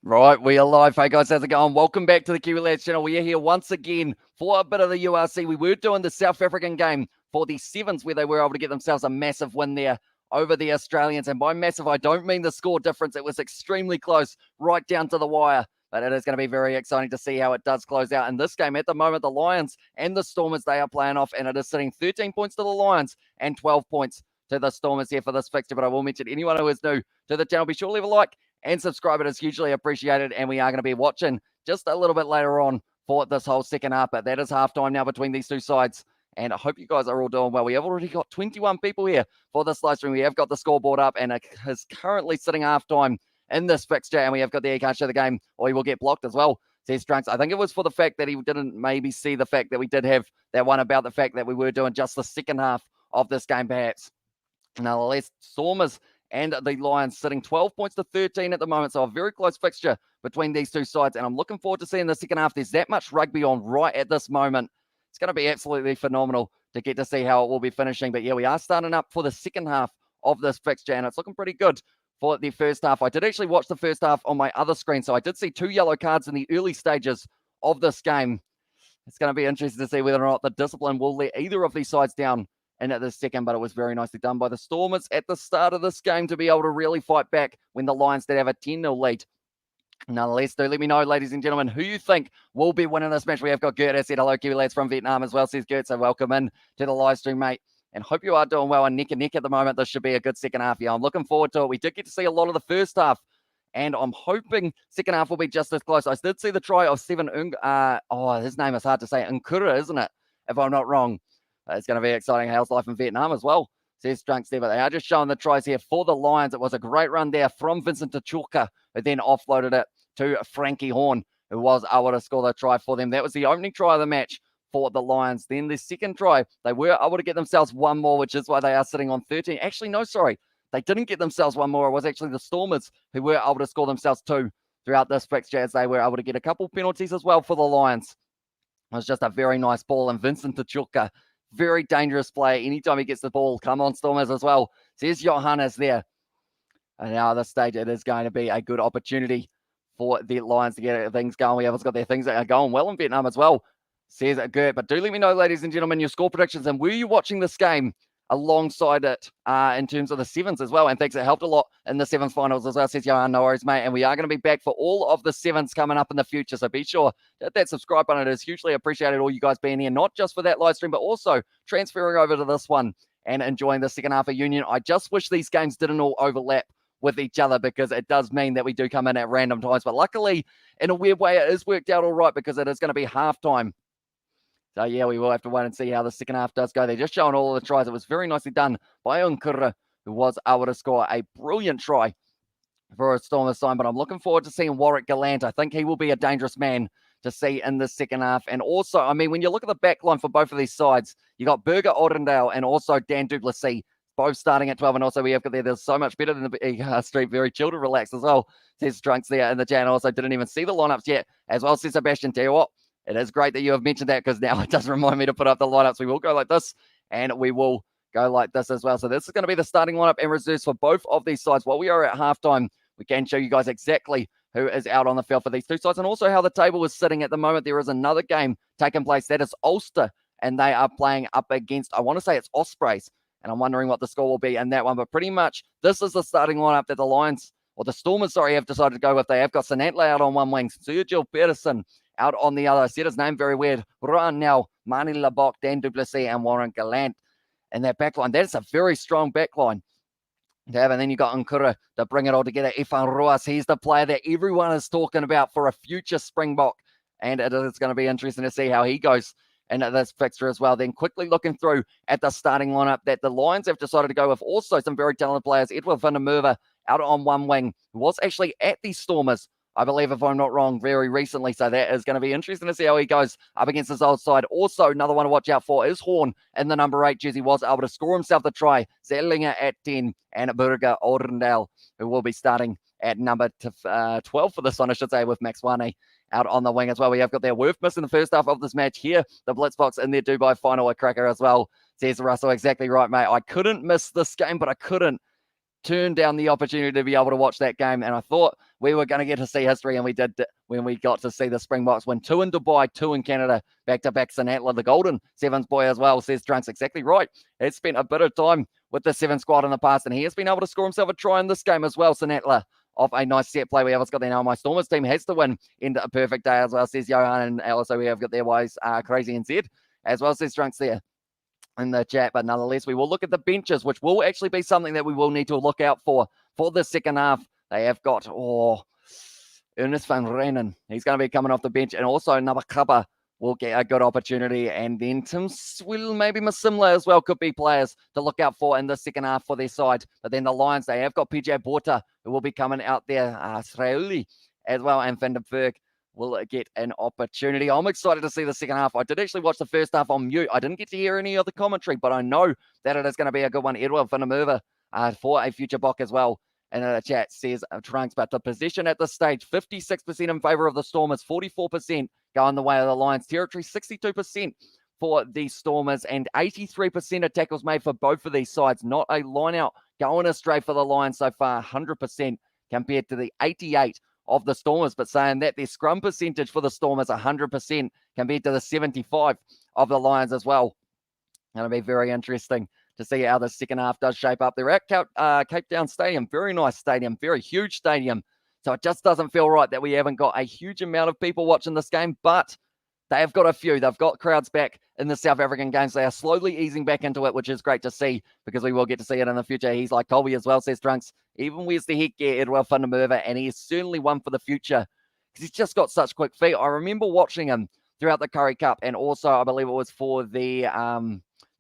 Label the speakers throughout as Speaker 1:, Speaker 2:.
Speaker 1: Right, we are live. Hey guys, how's it going? Welcome back to the Kiwi Lads channel. We are here once again for a bit of the URC. We were doing the South African game for the Sevens where they were able to get themselves a massive win there over the Australians. And by massive, I don't mean the score difference. It was extremely close, right down to the wire. But it is going to be very exciting to see how it does close out in this game. At the moment, the Lions and the Stormers, they are playing off, and it is sitting 13 points to the Lions and 12 points to the Stormers here for this fixture. But I will mention anyone who is new to the channel, be sure to leave a like and subscribe. It is hugely appreciated, and we are going to be watching just a little bit later on for this whole second half. But that is halftime now between these two sides, and I hope you guys are all doing well. We have already got 21 people here for this live stream. We have got the scoreboard up, and it is currently sitting halftime in this fixture, and we have got the can't show the game, or he will get blocked as well, says Drunks. I think it was for the fact that he didn't maybe see the fact that we did have that one about the fact that we were doing just the second half of this game, perhaps. Nonetheless, Stormers and the Lions sitting 12 points to 13 at the moment. So a very close fixture between these two sides. And I'm looking forward to seeing the second half. There's that much rugby on right at this moment. It's going to be absolutely phenomenal to get to see how it will be finishing. But yeah, we are starting up for the second half of this fixture, and it's looking pretty good for the first half. I did actually watch the first half on my other screen, so I did see 2 yellow cards in the early stages of this game. It's going to be interesting to see whether or not the discipline will let either of these sides down in at the second, but it was very nicely done by the Stormers at the start of this game to be able to really fight back when the Lions did have a 10-0 lead. Nonetheless, do let me know, ladies and gentlemen, who you think will be winning this match. We have got Gert, I said hello, Kiwi Lads from Vietnam as well, says Gert, so welcome in to the live stream, mate. And hope you are doing well and neck and neck at the moment. This should be a good second half. Yeah, I'm looking forward to it. We did get to see a lot of the first half, and I'm hoping second half will be just as close. I did see the try of Seven his name is hard to say, Nkura, isn't it? If I'm not wrong. It's going to be exciting. How's life in Vietnam as well, says Drunks there. But they are just showing the tries here for the Lions. It was a great run there from Vincent Tachulka, who then offloaded it to Frankie Horn, who was able to score the try for them. That was the opening try of the match for the Lions. Then the second try, they were able to get themselves one more, which is why they are sitting on 13. Actually, no, sorry. They didn't get themselves one more. It was actually the Stormers who were able to score themselves 2 throughout this fixture, as they were able to get a couple penalties as well for the Lions. It was just a very nice ball, and Vincent Tachulka, very dangerous player. Anytime he gets the ball, come on, Stormers as well. Says Johannes there. And now at this stage, it is going to be a good opportunity for the Lions to get things going. We have got their things that are going well in Vietnam as well, says Gert. But do let me know, ladies and gentlemen, your score predictions. And were you watching this game alongside it in terms of the sevens as well? And thanks, it helped a lot in the sevens finals as well, says Johan. No worries, mate. And we are going to be back for all of the sevens coming up in the future. So be sure to hit that subscribe button. It is hugely appreciated, all you guys being here, not just for that live stream, but also transferring over to this one and enjoying the second half of Union. I just wish these games didn't all overlap with each other, because it does mean that we do come in at random times. But luckily, in a weird way, it is worked out all right, because it is going to be halftime. So, yeah, we will have to wait and see how the second half does go. They're just showing all of the tries. It was very nicely done by Nkura, who was able to score a brilliant try for a Stormers side. But I'm looking forward to seeing Warwick Gallant. I think he will be a dangerous man to see in the second half. And also, I mean, when you look at the back line for both of these sides, you got Burger Ottendale and also Dan Duplessis, both starting at 12. And also we have got there's so much better than the street, very chilled and relaxed as well, says Drunks there in the channel. Also didn't even see the lineups yet as well, says Sebastian. Tell you what, it is great that you have mentioned that, because now it does remind me to put up the lineups. We will go like this, and we will go like this as well. So this is going to be the starting lineup and reserves for both of these sides. While we are at halftime, we can show you guys exactly who is out on the field for these two sides, and also how the table is sitting at the moment. There is another game taking place. That is Ulster, and they are playing up against, I want to say it's Ospreys, and I'm wondering what the score will be in that one. But pretty much this is the starting lineup that the Lions, or the Stormers, sorry, have decided to go with. They have got Sanantle out on one wing, Sergio Peterson out on the other. I said his name very weird. Ron now, Mani Labok, Dan Duplessis, and Warren Gallant in that backline. That's a very strong backline to have. And then you got Nkura to bring it all together. Ifan Ruas, he's the player that everyone is talking about for a future Springbok. And it is going to be interesting to see how he goes in this fixture as well. Then quickly looking through at the starting lineup that the Lions have decided to go with, also some very talented players. Edward van der Merwe out on one wing, who was actually at the Stormers, I believe, if I'm not wrong, very recently. So that is going to be interesting to see how he goes up against his old side. Also, another one to watch out for is Horn in the number 8 jersey. Was able to score himself the try. Zerlinger at 10, and Burger Oldendale, who will be starting at number 12 for this one, I should say, with Max Wane out on the wing as well. We have got their Worth miss in the first half of this match here. The Blitzbox in their Dubai final, a cracker as well, says Russell. Exactly right, mate. I couldn't miss this game, but I couldn't turned down the opportunity to be able to watch that game, and I thought we were going to get to see history, and we did when we got to see the Springboks win 2 in Dubai, 2 in Canada, back-to-back. St Atla, the Golden Sevens boy as well, says Drunks exactly right. He's spent a bit of time with the Seven squad in the past, and he has been able to score himself a try in this game as well, St Atla. Off a nice set play. We have got there now. My Stormers team has to win in a perfect day as well, says Johan, and also we have got their wise Crazy and Zed as well, says Drunks there in the chat. But nonetheless, we will look at the benches, which will actually be something that we will need to look out for the second half. They have got Ernest van Renen. He's going to be coming off the bench, and also Nabakaba will get a good opportunity, and then Tim Swill, maybe Masimla as well, could be players to look out for in the second half for their side. But then the Lions, they have got PJ Borta, who will be coming out there, Srauli as well, and Van der Berg will get an opportunity. I'm excited to see the second half. I did actually watch the first half on mute. I didn't get to hear any of the commentary, but I know that it is going to be a good one. Edward van der Merwe for a future Bok as well. And in the chat says Trunks, but the position at this stage, 56% in favour of the Stormers, 44% going the way of the Lions. Territory, 62% for the Stormers, and 83% of tackles made for both of these sides. Not a line out going astray for the Lions so far, 100% compared to the 88% of the Stormers. But saying that, their scrum percentage for the Stormers, 100% compared to the 75% of the Lions as well. Going to be very interesting to see how the second half does shape up. They're at Cape Town Stadium, very nice stadium, very huge stadium. So it just doesn't feel right that we haven't got a huge amount of people watching this game, but they have got a few. They've got crowds back in the South African games. They are slowly easing back into it, which is great to see because we will get to see it in the future. He's like Colby as well, says Trunks. Even wears the headgear, Edward van der Merwe, and he is certainly one for the future because he's just got such quick feet. I remember watching him throughout the Curry Cup, and also I believe it was for the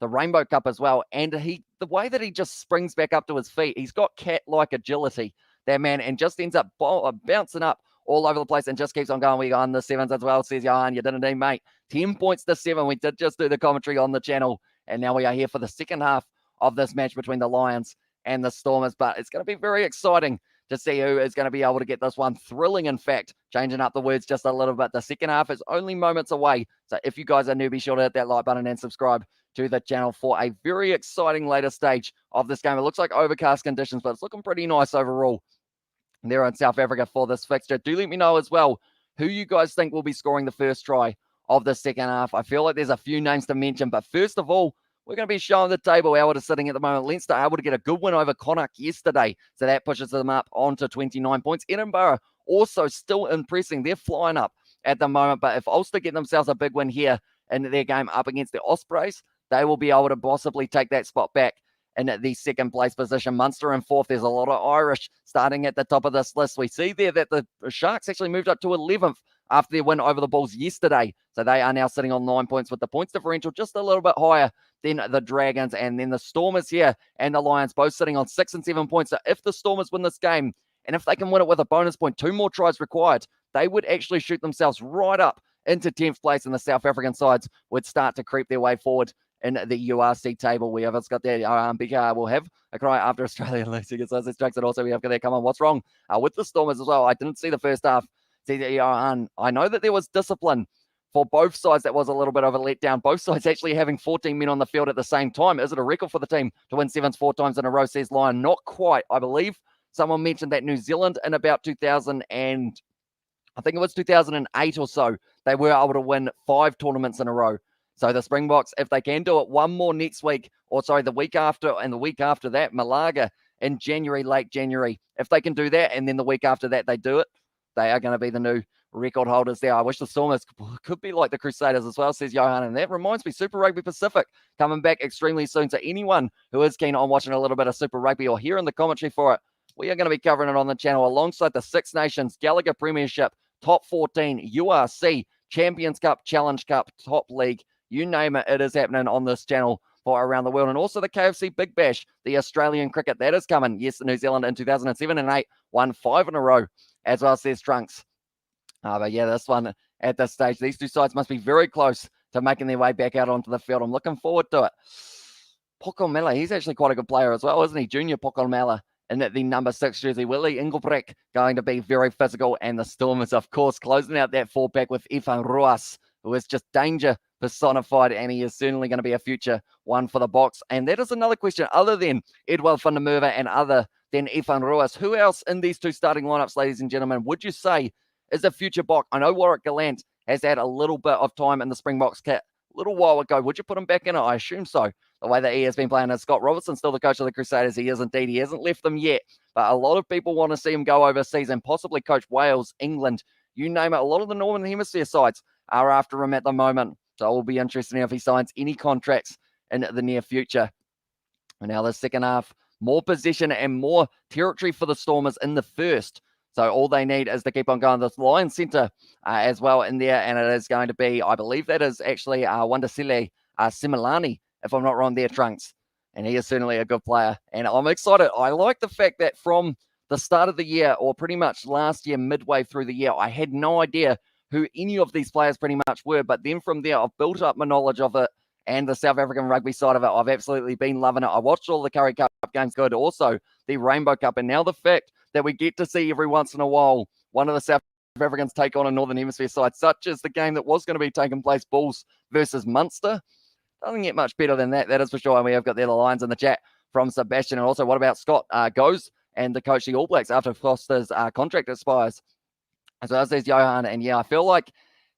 Speaker 1: Rainbow Cup as well. And the way that he just springs back up to his feet, he's got cat-like agility, that man, and just ends up bouncing up all over the place and just keeps on going. We go on the sevens as well, says Johan. You didn't need, mate. 10 points to 7. We did just do the commentary on the channel, and now we are here for the second half of this match between the Lions and the Stormers. But it's going to be very exciting to see who is going to be able to get this one. Thrilling, in fact, changing up the words just a little bit. The second half is only moments away. So if you guys are new, be sure to hit that like button and subscribe to the channel for a very exciting later stage of this game. It looks like overcast conditions, but it's looking pretty nice overall there in South Africa for this fixture. Do let me know as well who you guys think will be scoring the first try of the second half. I feel like there's a few names to mention, but first of all, we're going to be showing the table how it is sitting at the moment. Leinster able to get a good win over Connacht yesterday, so that pushes them up onto 29 points. Edinburgh also still impressing. They're flying up at the moment, but if Ulster get themselves a big win here in their game up against the Ospreys, they will be able to possibly take that spot back in the second place position. Munster in fourth. There's a lot of Irish starting at the top of this list. We see there that the Sharks actually moved up to 11th after their win over the Bulls yesterday. So they are now sitting on 9 points with the points differential just a little bit higher than the Dragons. And then the Stormers here and the Lions both sitting on 6 and 7 points. So if the Stormers win this game, and if they can win it with a bonus point, 2 more tries required, they would actually shoot themselves right up into 10th place, and the South African sides would start to creep their way forward in the URC table. We have got there. Bika will have a cry after Australia losing against us. And also we have got there. Come on, what's wrong with the Stormers as well? I didn't see the first half. I know that there was discipline for both sides. That was a little bit of a letdown. Both sides actually having 14 men on the field at the same time. Is it a record for the team to win sevens 4 times in a row, says Lion? Not quite. I believe someone mentioned that New Zealand in about 2000 and I think it was 2008 or so, they were able to win 5 tournaments in a row. So the Springboks, if they can do it one more next week, or sorry, the week after and the week after that, Malaga in January, late January, if they can do that and then the week after that they do it, they are going to be the new record holders there. I wish the Stormers could be like the Crusaders as well, says Johan. And that reminds me, Super Rugby Pacific coming back extremely soon. So anyone who is keen on watching a little bit of Super Rugby or hearing the commentary for it, we are going to be covering it on the channel alongside the Six Nations, Gallagher Premiership, Top 14, URC, Champions Cup, Challenge Cup, Top League. You name it, it is happening on this channel for around the world. And also the KFC Big Bash, the Australian cricket, that is coming. Yes, New Zealand in 2007 and 8 won 5 in a row, as well, says Trunks. But yeah, this one at this stage, these two sides must be very close to making their way back out onto the field. I'm looking forward to it. Pokomela, he's actually quite a good player as well, isn't he? Junior Pokomela in the number 6 jersey. Willie Engelbrecht going to be very physical. And the Stormers, of course, closing out that 4-pack with Ifan Ruas, who is just danger personified, and he is certainly going to be a future one for the Boks. And that is another question, other than Edward van der Merwe and other than Ifan Ruas. Who else in these two starting lineups, ladies and gentlemen, would you say is a future Bok? I know Warwick Gallant has had a little bit of time in the Springboks kit a little while ago. Would you put him back in it? I assume so. The way that he has been playing. Is Scott Robertson still the coach of the Crusaders? He is indeed. He hasn't left them yet, but a lot of people want to see him go overseas and possibly coach Wales, England, you name it. A lot of the Northern Hemisphere sides are after him at the moment. So it will be interesting if he signs any contracts in the near future. And now the second half, more possession and more territory for the Stormers in the first. So all they need is to keep on going. The Lions centre as well in there, and it is going to be, I believe that is actually Wandasile Similani, if I'm not wrong there, Trunks. And he is certainly a good player. And I'm excited. I like the fact that from the start of the year, or pretty much last year, midway through the year, I had no idea who any of these players pretty much were. But then from there, I've built up my knowledge of it and the South African rugby side of it. I've absolutely been loving it. I watched all the Curry Cup games good, also the Rainbow Cup. And now the fact that we get to see every once in a while one of the South Africans take on a Northern Hemisphere side, such as the game that was going to be taking place, Bulls versus Munster. Doesn't get much better than that, that is for sure. And we have got the Lions in the chat from Sebastian. And also, what about Scott goes and the coach the All Blacks after Foster's contract expires? As well as there's Johan. And yeah, I feel like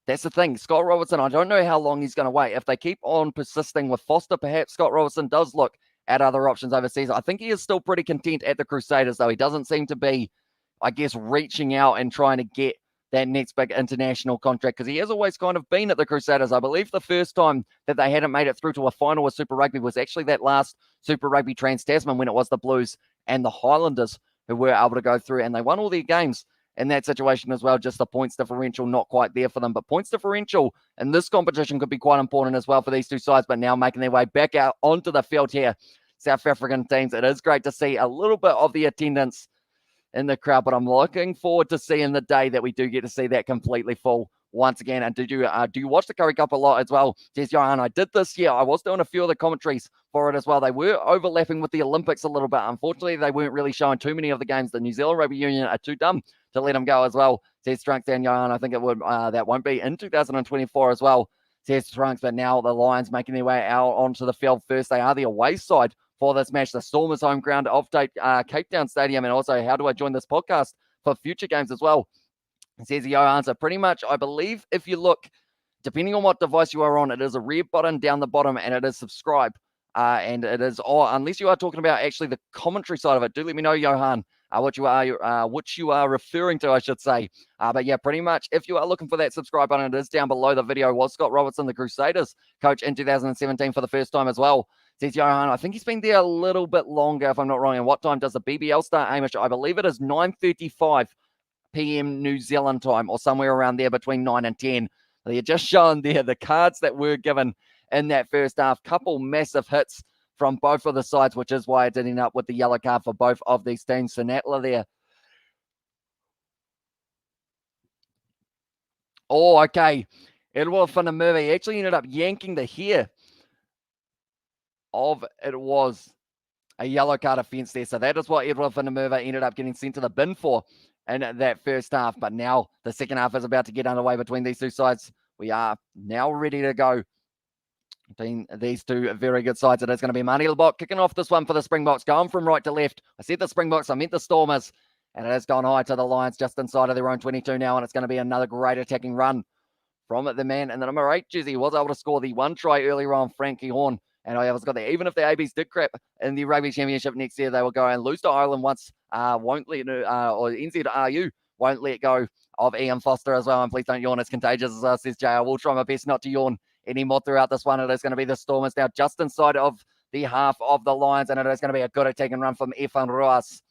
Speaker 1: that's the thing. Scott Robertson, I don't know how long he's going to wait. If they keep on persisting with Foster, perhaps Scott Robertson does look at other options overseas. I think he is still pretty content at the Crusaders, though. He doesn't seem to be, I guess, reaching out and trying to get that next big international contract, because he has always kind of been at the Crusaders. I believe the first time that they hadn't made it through to a final with Super Rugby was actually that last Super Rugby Trans-Tasman, when it was the Blues and the Highlanders who were able to go through, and they won all their games in that situation as well. Just the points differential not quite there for them, but points differential in this competition could be quite important as well for these two sides. But now making their way back out onto the field here, South African teams, it is great to see a little bit of the attendance in the crowd, but I'm looking forward to seeing the day that we do get to see that completely full once again. And do you watch the Curry Cup a lot as well? Yes, Johan, I did this year. I was doing a few of the commentaries for it as well. They were overlapping with the Olympics a little bit. Unfortunately, they weren't really showing too many of the games. The New Zealand Rugby Union are too dumb to let them go as well. Says Trunks and Johan, I think it would that won't be in 2024 as well. Says Trunks, but now the Lions making their way out onto the field first. They are the away side for this match, the Stormers home ground of Cape Town Stadium. And also, how do I join this podcast for future games as well? It says Johan, so pretty much, I believe if you look, depending on what device you are on, it is a red button down the bottom and it is subscribe. And it is, unless you are talking about actually the commentary side of it, do let me know, Johan, which you are referring to, I should say. But yeah, pretty much, if you are looking for that subscribe button, it is down below the video. Was Scott Robertson the Crusaders coach in 2017 for the first time as well? Says Johan, I think he's been there a little bit longer, if I'm not wrong. And what time does the BBL start, Hamish? I believe it is 9:35 p.m. New Zealand time, or somewhere around there between 9 and 10. They're just showing there the cards that were given in that first half. Couple massive hits from both of the sides, which is why it did end up with the yellow card for both of these teams. Sinatla there. Oh, okay. Edward van der Merwe actually ended up yanking the hair of, it was a yellow card offence there. So that is what Edward van der Merwe ended up getting sent to the bin for in that first half. But now the second half is about to get underway between these two sides. We are now ready to go between these two very good sides. It is going to be Marnie Lebok kicking off this one for the Springboks, going from right to left. I said the Springboks, I meant the Stormers. And it has gone high to the Lions just inside of their own 22 now. And it's going to be another great attacking run from the man in the number 8 jersey. Was able to score the one try earlier on, Frankie Horn. And I was got there. Even if the ABs did crap in the Rugby Championship next year, they will go and lose to Ireland once. Won't let or NZRU won't let go of Ian Foster as well. And please don't yawn, it's contagious as well, says Jay. I will try my best not to yawn anymore throughout this one. It is going to be the Stormers now just inside of the half of the Lions, and it is going to be a good attacking run from Ifan Ruas.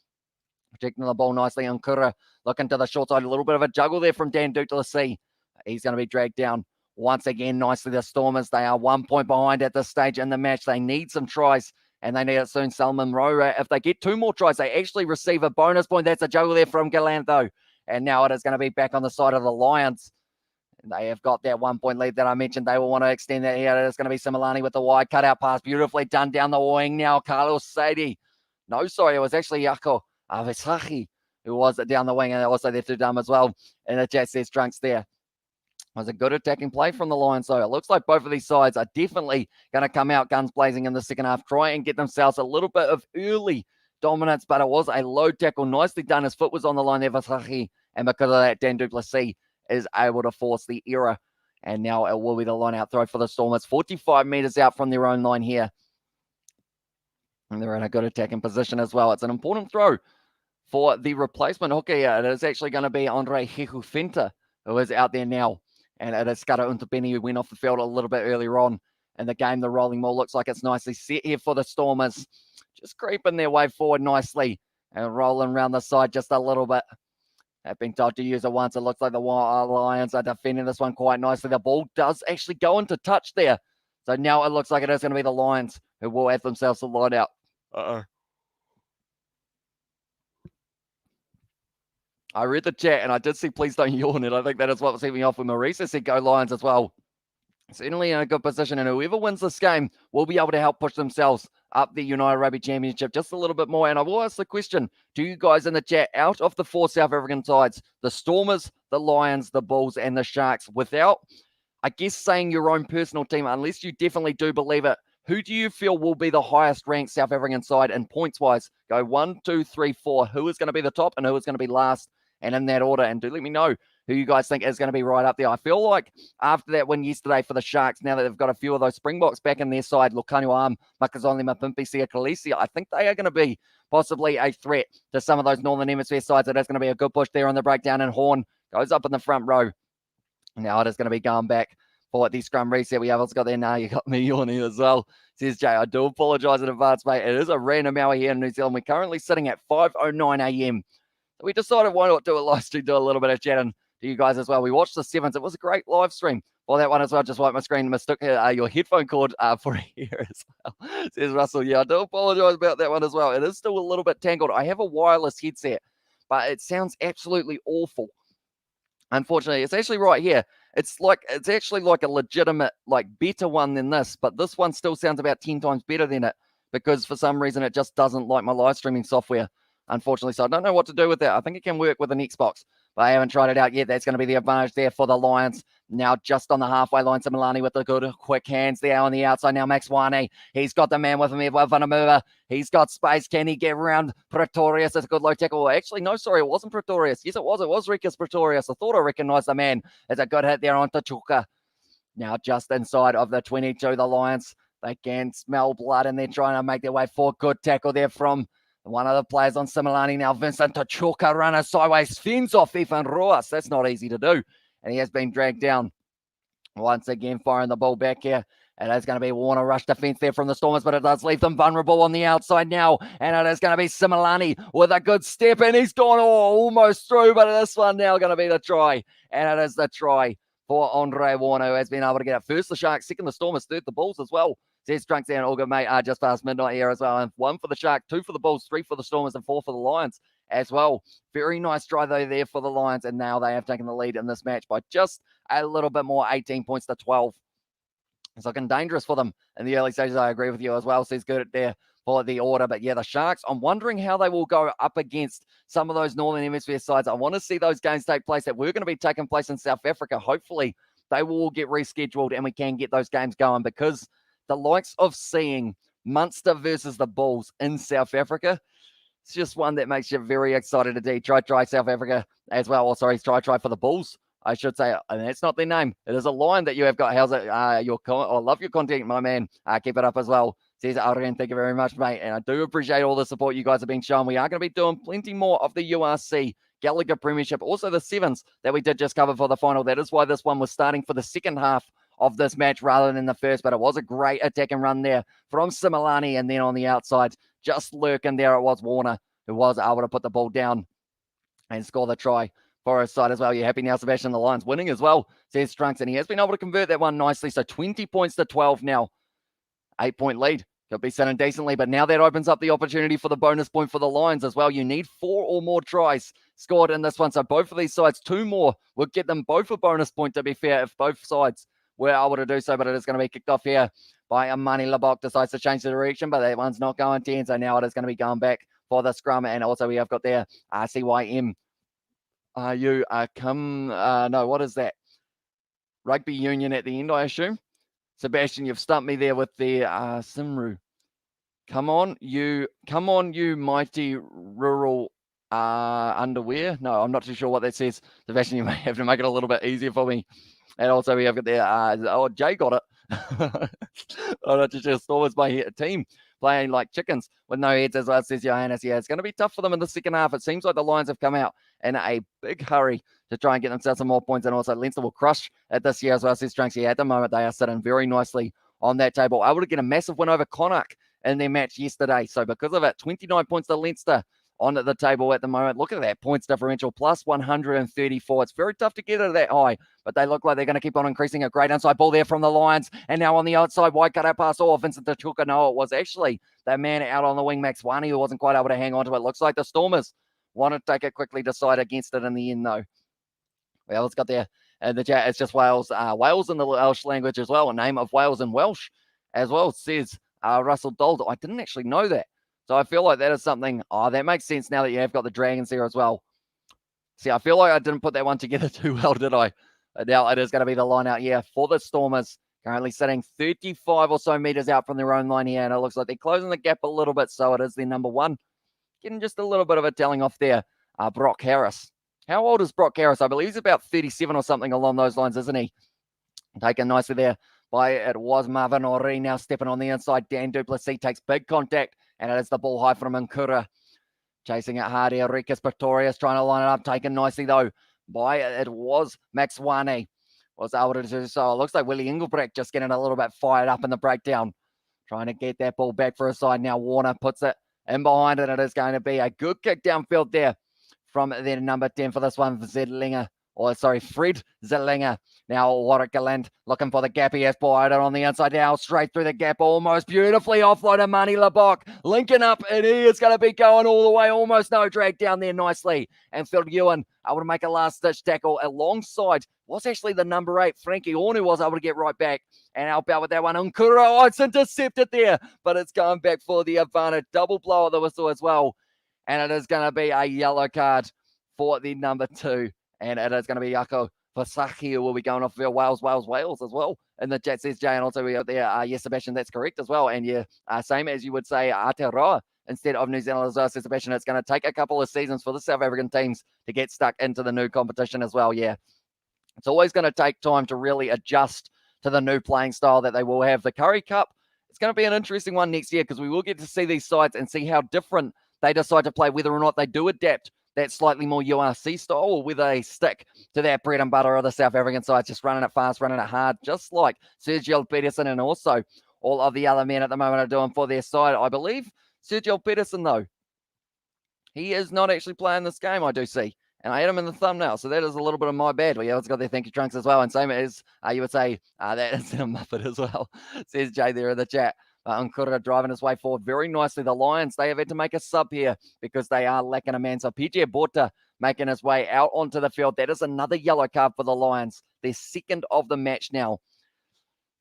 Speaker 1: Protecting the ball nicely on Kura. Looking to the short side. A little bit of a juggle there from Dan Duke to the sea. He's going to be dragged down once again nicely. The Stormers, they are 1 point behind at this stage in the match. They need some tries, and they need it soon. Salman Rohra, if they get 2 more tries, they actually receive a bonus point. That's a juggle there from Gallant, though. And now it is going to be back on the side of the Lions. They have got that 1 point lead that I mentioned. They will want to extend that here. It's going to be Similani with the wide cutout pass. Beautifully done down the wing now. Carlos Sadie. No, sorry, it was actually Yako Avisahi who was down the wing, and also they're too dumb as well. And the chat says Trunks there. It was a good attacking play from the Lions. So it looks like both of these sides are definitely going to come out guns blazing in the second half, try and get themselves a little bit of early dominance, but it was a low tackle. Nicely done. His foot was on the line there, Vasahi, and because of that, Dan du Plessis is able to force the error. And now it will be the line out throw for the Stormers. 45 meters out from their own line here. And they're in a good attacking position as well. It's an important throw for the replacement hooker here. It is actually going to be Andre Hehufenta, who is out there now. And it is Skara Untapeni, who went off the field a little bit earlier on in the game. The rolling maul looks like it's nicely set here for the Stormers. Just creeping their way forward nicely and rolling around the side just a little bit. They've been told to use it once. It looks like the Lions are defending this one quite nicely. The ball does actually go into touch there. So now it looks like it is going to be the Lions who will have themselves a line out. I read the chat and I did see please don't yawn, and I think that is what was keeping me off when Marisa said go Lions as well. Certainly in a good position, and whoever wins this game will be able to help push themselves up the United Rugby Championship just a little bit more. And I will ask the question to you guys in the chat, out of the 4 South African sides, the Stormers, the Lions, the Bulls, and the Sharks, without, I guess, saying your own personal team, unless you definitely do believe it, who do you feel will be the highest ranked South African side in points-wise? Go 1, 2, 3, 4. Who is going to be the top and who is going to be last? And in that order. And do let me know who you guys think is going to be right up there. I feel like after that win yesterday for the Sharks, now that they've got a few of those Springboks back in their side, Lukanu Arm, Makazonli Mapimpi, Sia Khaleesi, I think they are going to be possibly a threat to some of those Northern Hemisphere sides. It is going to be a good push there on the breakdown, and Horn goes up in the front row. Now it is going to be going back for the scrum reset. We have also got there now. You got me on here as well. Says Jay, I do apologise in advance, mate. It is a random hour here in New Zealand. We're currently sitting at 5:09 a.m. So we decided why not do a live stream, do a little bit of chatting to you guys as well. We watched the sevens. It was a great live stream for that one as well. Just wipe my screen. Mistook your headphone cord for a ear as well. Says Russell. Yeah, I do apologise about that one as well. It is still a little bit tangled. I have a wireless headset, but it sounds absolutely awful. Unfortunately, it's actually right here. It's actually like a legitimate, like better one than this, but this one still sounds about 10 times better than it because for some reason it just doesn't like my live streaming software, unfortunately. So I don't know what to do with that. I think it can work with an Xbox, but I haven't tried it out yet. That's going to be the advantage there for the Lions. Now just on the halfway line, Similani with the good quick hands there on the outside. Now Max Wane, he's got the man with him here, Vanamura. He's got space. Can he get around Pretorius? It's a good low tackle. Actually, no, sorry, it wasn't Pretorius. Yes, it was. It was Rikus Pretorius. I thought I recognized the man. It's a good hit there on Tachuka. Now just inside of the 22, the Lions, they can smell blood and they're trying to make their way forward. Good tackle there from one of the players on Similani. Now Vincent Tachuka runner sideways, fends off Ethan Roas. That's not easy to do. And he has been dragged down. Once again, firing the ball back here. It is going to be Warner rush defense there from the Stormers, but it does leave them vulnerable on the outside now. And it is going to be Similani with a good step, and he's gone almost through, but this one now going to be the try. And it is the try for Andre Warner, who has been able to get it. First the Sharks, second the Stormers, third the Bulls as well. Says Drunks down, all good, mate. Just past midnight here as well. And 1 for the Sharks, 2 for the Bulls, 3 for the Stormers, and 4 for the Lions as well. Very nice try, though, there for the Lions. And now they have taken the lead in this match by just a little bit more, 18 points to 12. It's looking dangerous for them in the early stages. I agree with you as well. Says good there for the order. But yeah, the Sharks, I'm wondering how they will go up against some of those Northern Hemisphere sides. I want to see those games take place that were going to be taking place in South Africa. Hopefully, they will all get rescheduled and we can get those games going, because the likes of seeing Munster versus the Bulls in South Africa, it's just one that makes you very excited to try South Africa as well. Or sorry, try for the Bulls, I should say. And that's not their name. It is a line that you have got. How's it? I love your content, my man. Keep it up as well. Says Adrian, thank you very much, mate. And I do appreciate all the support you guys have been showing. We are going to be doing plenty more of the URC Gallagher Premiership, also the sevens that we did just cover for the final. That is why this one was starting for the second half of this match rather than the first, but it was a great attack and run there from Similani, and then on the outside, just lurking there, it was Warner who was able to put the ball down and score the try for his side as well. You're happy now, Sebastian, the Lions winning as well, says Trunks, and he has been able to convert that one nicely, so 20 points to 12 now. 8-point lead. Could be sitting decently, but now that opens up the opportunity for the bonus point for the Lions as well. You need 4 or more tries scored in this one, so both of these sides, 2 more, would get them both a bonus point, to be fair, if both sides were able to do so. But it is going to be kicked off here by Amani Labok. Decides to change the direction, but that one's not going 10, so now it is going to be going back for the scrum. And also we have got there CYM. No, what is that? Rugby Union at the end, I assume. Sebastian, you've stumped me there with the Simru. Come on, you mighty rural underwear. No, I'm not too sure what that says. Sebastian, you may have to make it a little bit easier for me. And also we have got there, Jay got it. I'm not too sure. Stormers my team playing like chickens with no heads, as well, says Johannes. Yeah, it's going to be tough for them in the second half. It seems like the Lions have come out in a big hurry to try and get themselves some more points. And also Leinster will crush at this year, as well, says Trunks. Yeah, at the moment they are sitting very nicely on that table. Able to get a massive win over Connacht in their match yesterday. So because of it, 29 points to Leinster on the table at the moment. Look at that points differential, plus 134. It's very tough to get it that high, but they look like they're going to keep on increasing. A great inside ball there from the Lions. And now on the outside, wide cut out pass off. Vincent Tachuka. No, it was actually that man out on the wing, Max Wani, who wasn't quite able to hang on to it. Looks like the Stormers want to take it quickly, decide against it in the end, though. Well, it's got there. The chat, it's just Wales. Wales in the Welsh language as well. A name of Wales in Welsh as well, says Russell Dold. I didn't actually know that. So I feel like that is something, that makes sense now that you have got the Dragons there as well. See, I feel like I didn't put that one together too well, did I? Now it is going to be the line out here for the Stormers, currently sitting 35 or so meters out from their own line here, and it looks like they're closing the gap a little bit, so it is their number one. Getting just a little bit of a telling off there, Brock Harris. How old is Brock Harris? I believe he's about 37 or something along those lines, isn't he? Taken nicely there by, it was Marvin Ori, now stepping on the inside. Dan Duplessis takes big contact, and it is the ball high from Nkura. Chasing it hard here. Rikas Pretorius trying to line it up. Taken nicely, though, by, it was Max Wane. Was able to do so. It looks like Willie Engelbrecht just getting a little bit fired up in the breakdown. Trying to get that ball back for a side. Now Warner puts it in behind it. It is going to be a good kick downfield there from their number 10 for this one, Fred Zedlinger. Now Warwickland looking for the gap. He has fired it on the inside now, straight through the gap, almost beautifully offloaded. Manny Labok linking up, and he is going to be going all the way, almost no drag down there nicely. And Phil Ewan able to make a last-ditch tackle alongside, was actually the number 8, Frankie Horn, who was able to get right back and help out with that one. Nkuro, it's intercepted there, but it's going back for the advantage. Double blow at the whistle as well. And it is going to be a yellow card for the number 2. And it is going to be Yako Vasaki, who will be going off for Wales as well. And the chat says Jay, and also we out there, yes, Sebastian, that's correct as well. And yeah, same as you would say Aotearoa instead of New Zealand as well, says Sebastian. It's going to take a couple of seasons for the South African teams to get stuck into the new competition as well. Yeah, it's always going to take time to really adjust to the new playing style that they will have. The Curry Cup, it's going to be an interesting one next year because we will get to see these sides and see how different they decide to play, whether or not they do adapt that slightly more URC style, or whether they stick to that bread and butter of the South African side, just running it fast, running it hard, just like Sergio Peterson and also all of the other men at the moment are doing for their side. I believe Sergio Peterson, though, he is not actually playing this game, I do see. And I had him in the thumbnail, so that is a little bit of my bad. But yeah, it's got their thank you trunks as well. And same as you would say, that is a Muppet as well, says Jay there in the chat. Nkura driving his way forward very nicely. The Lions, they have had to make a sub here because they are lacking a man. So PJ Borta making his way out onto the field. That is another yellow card for the Lions. Their second of the match now.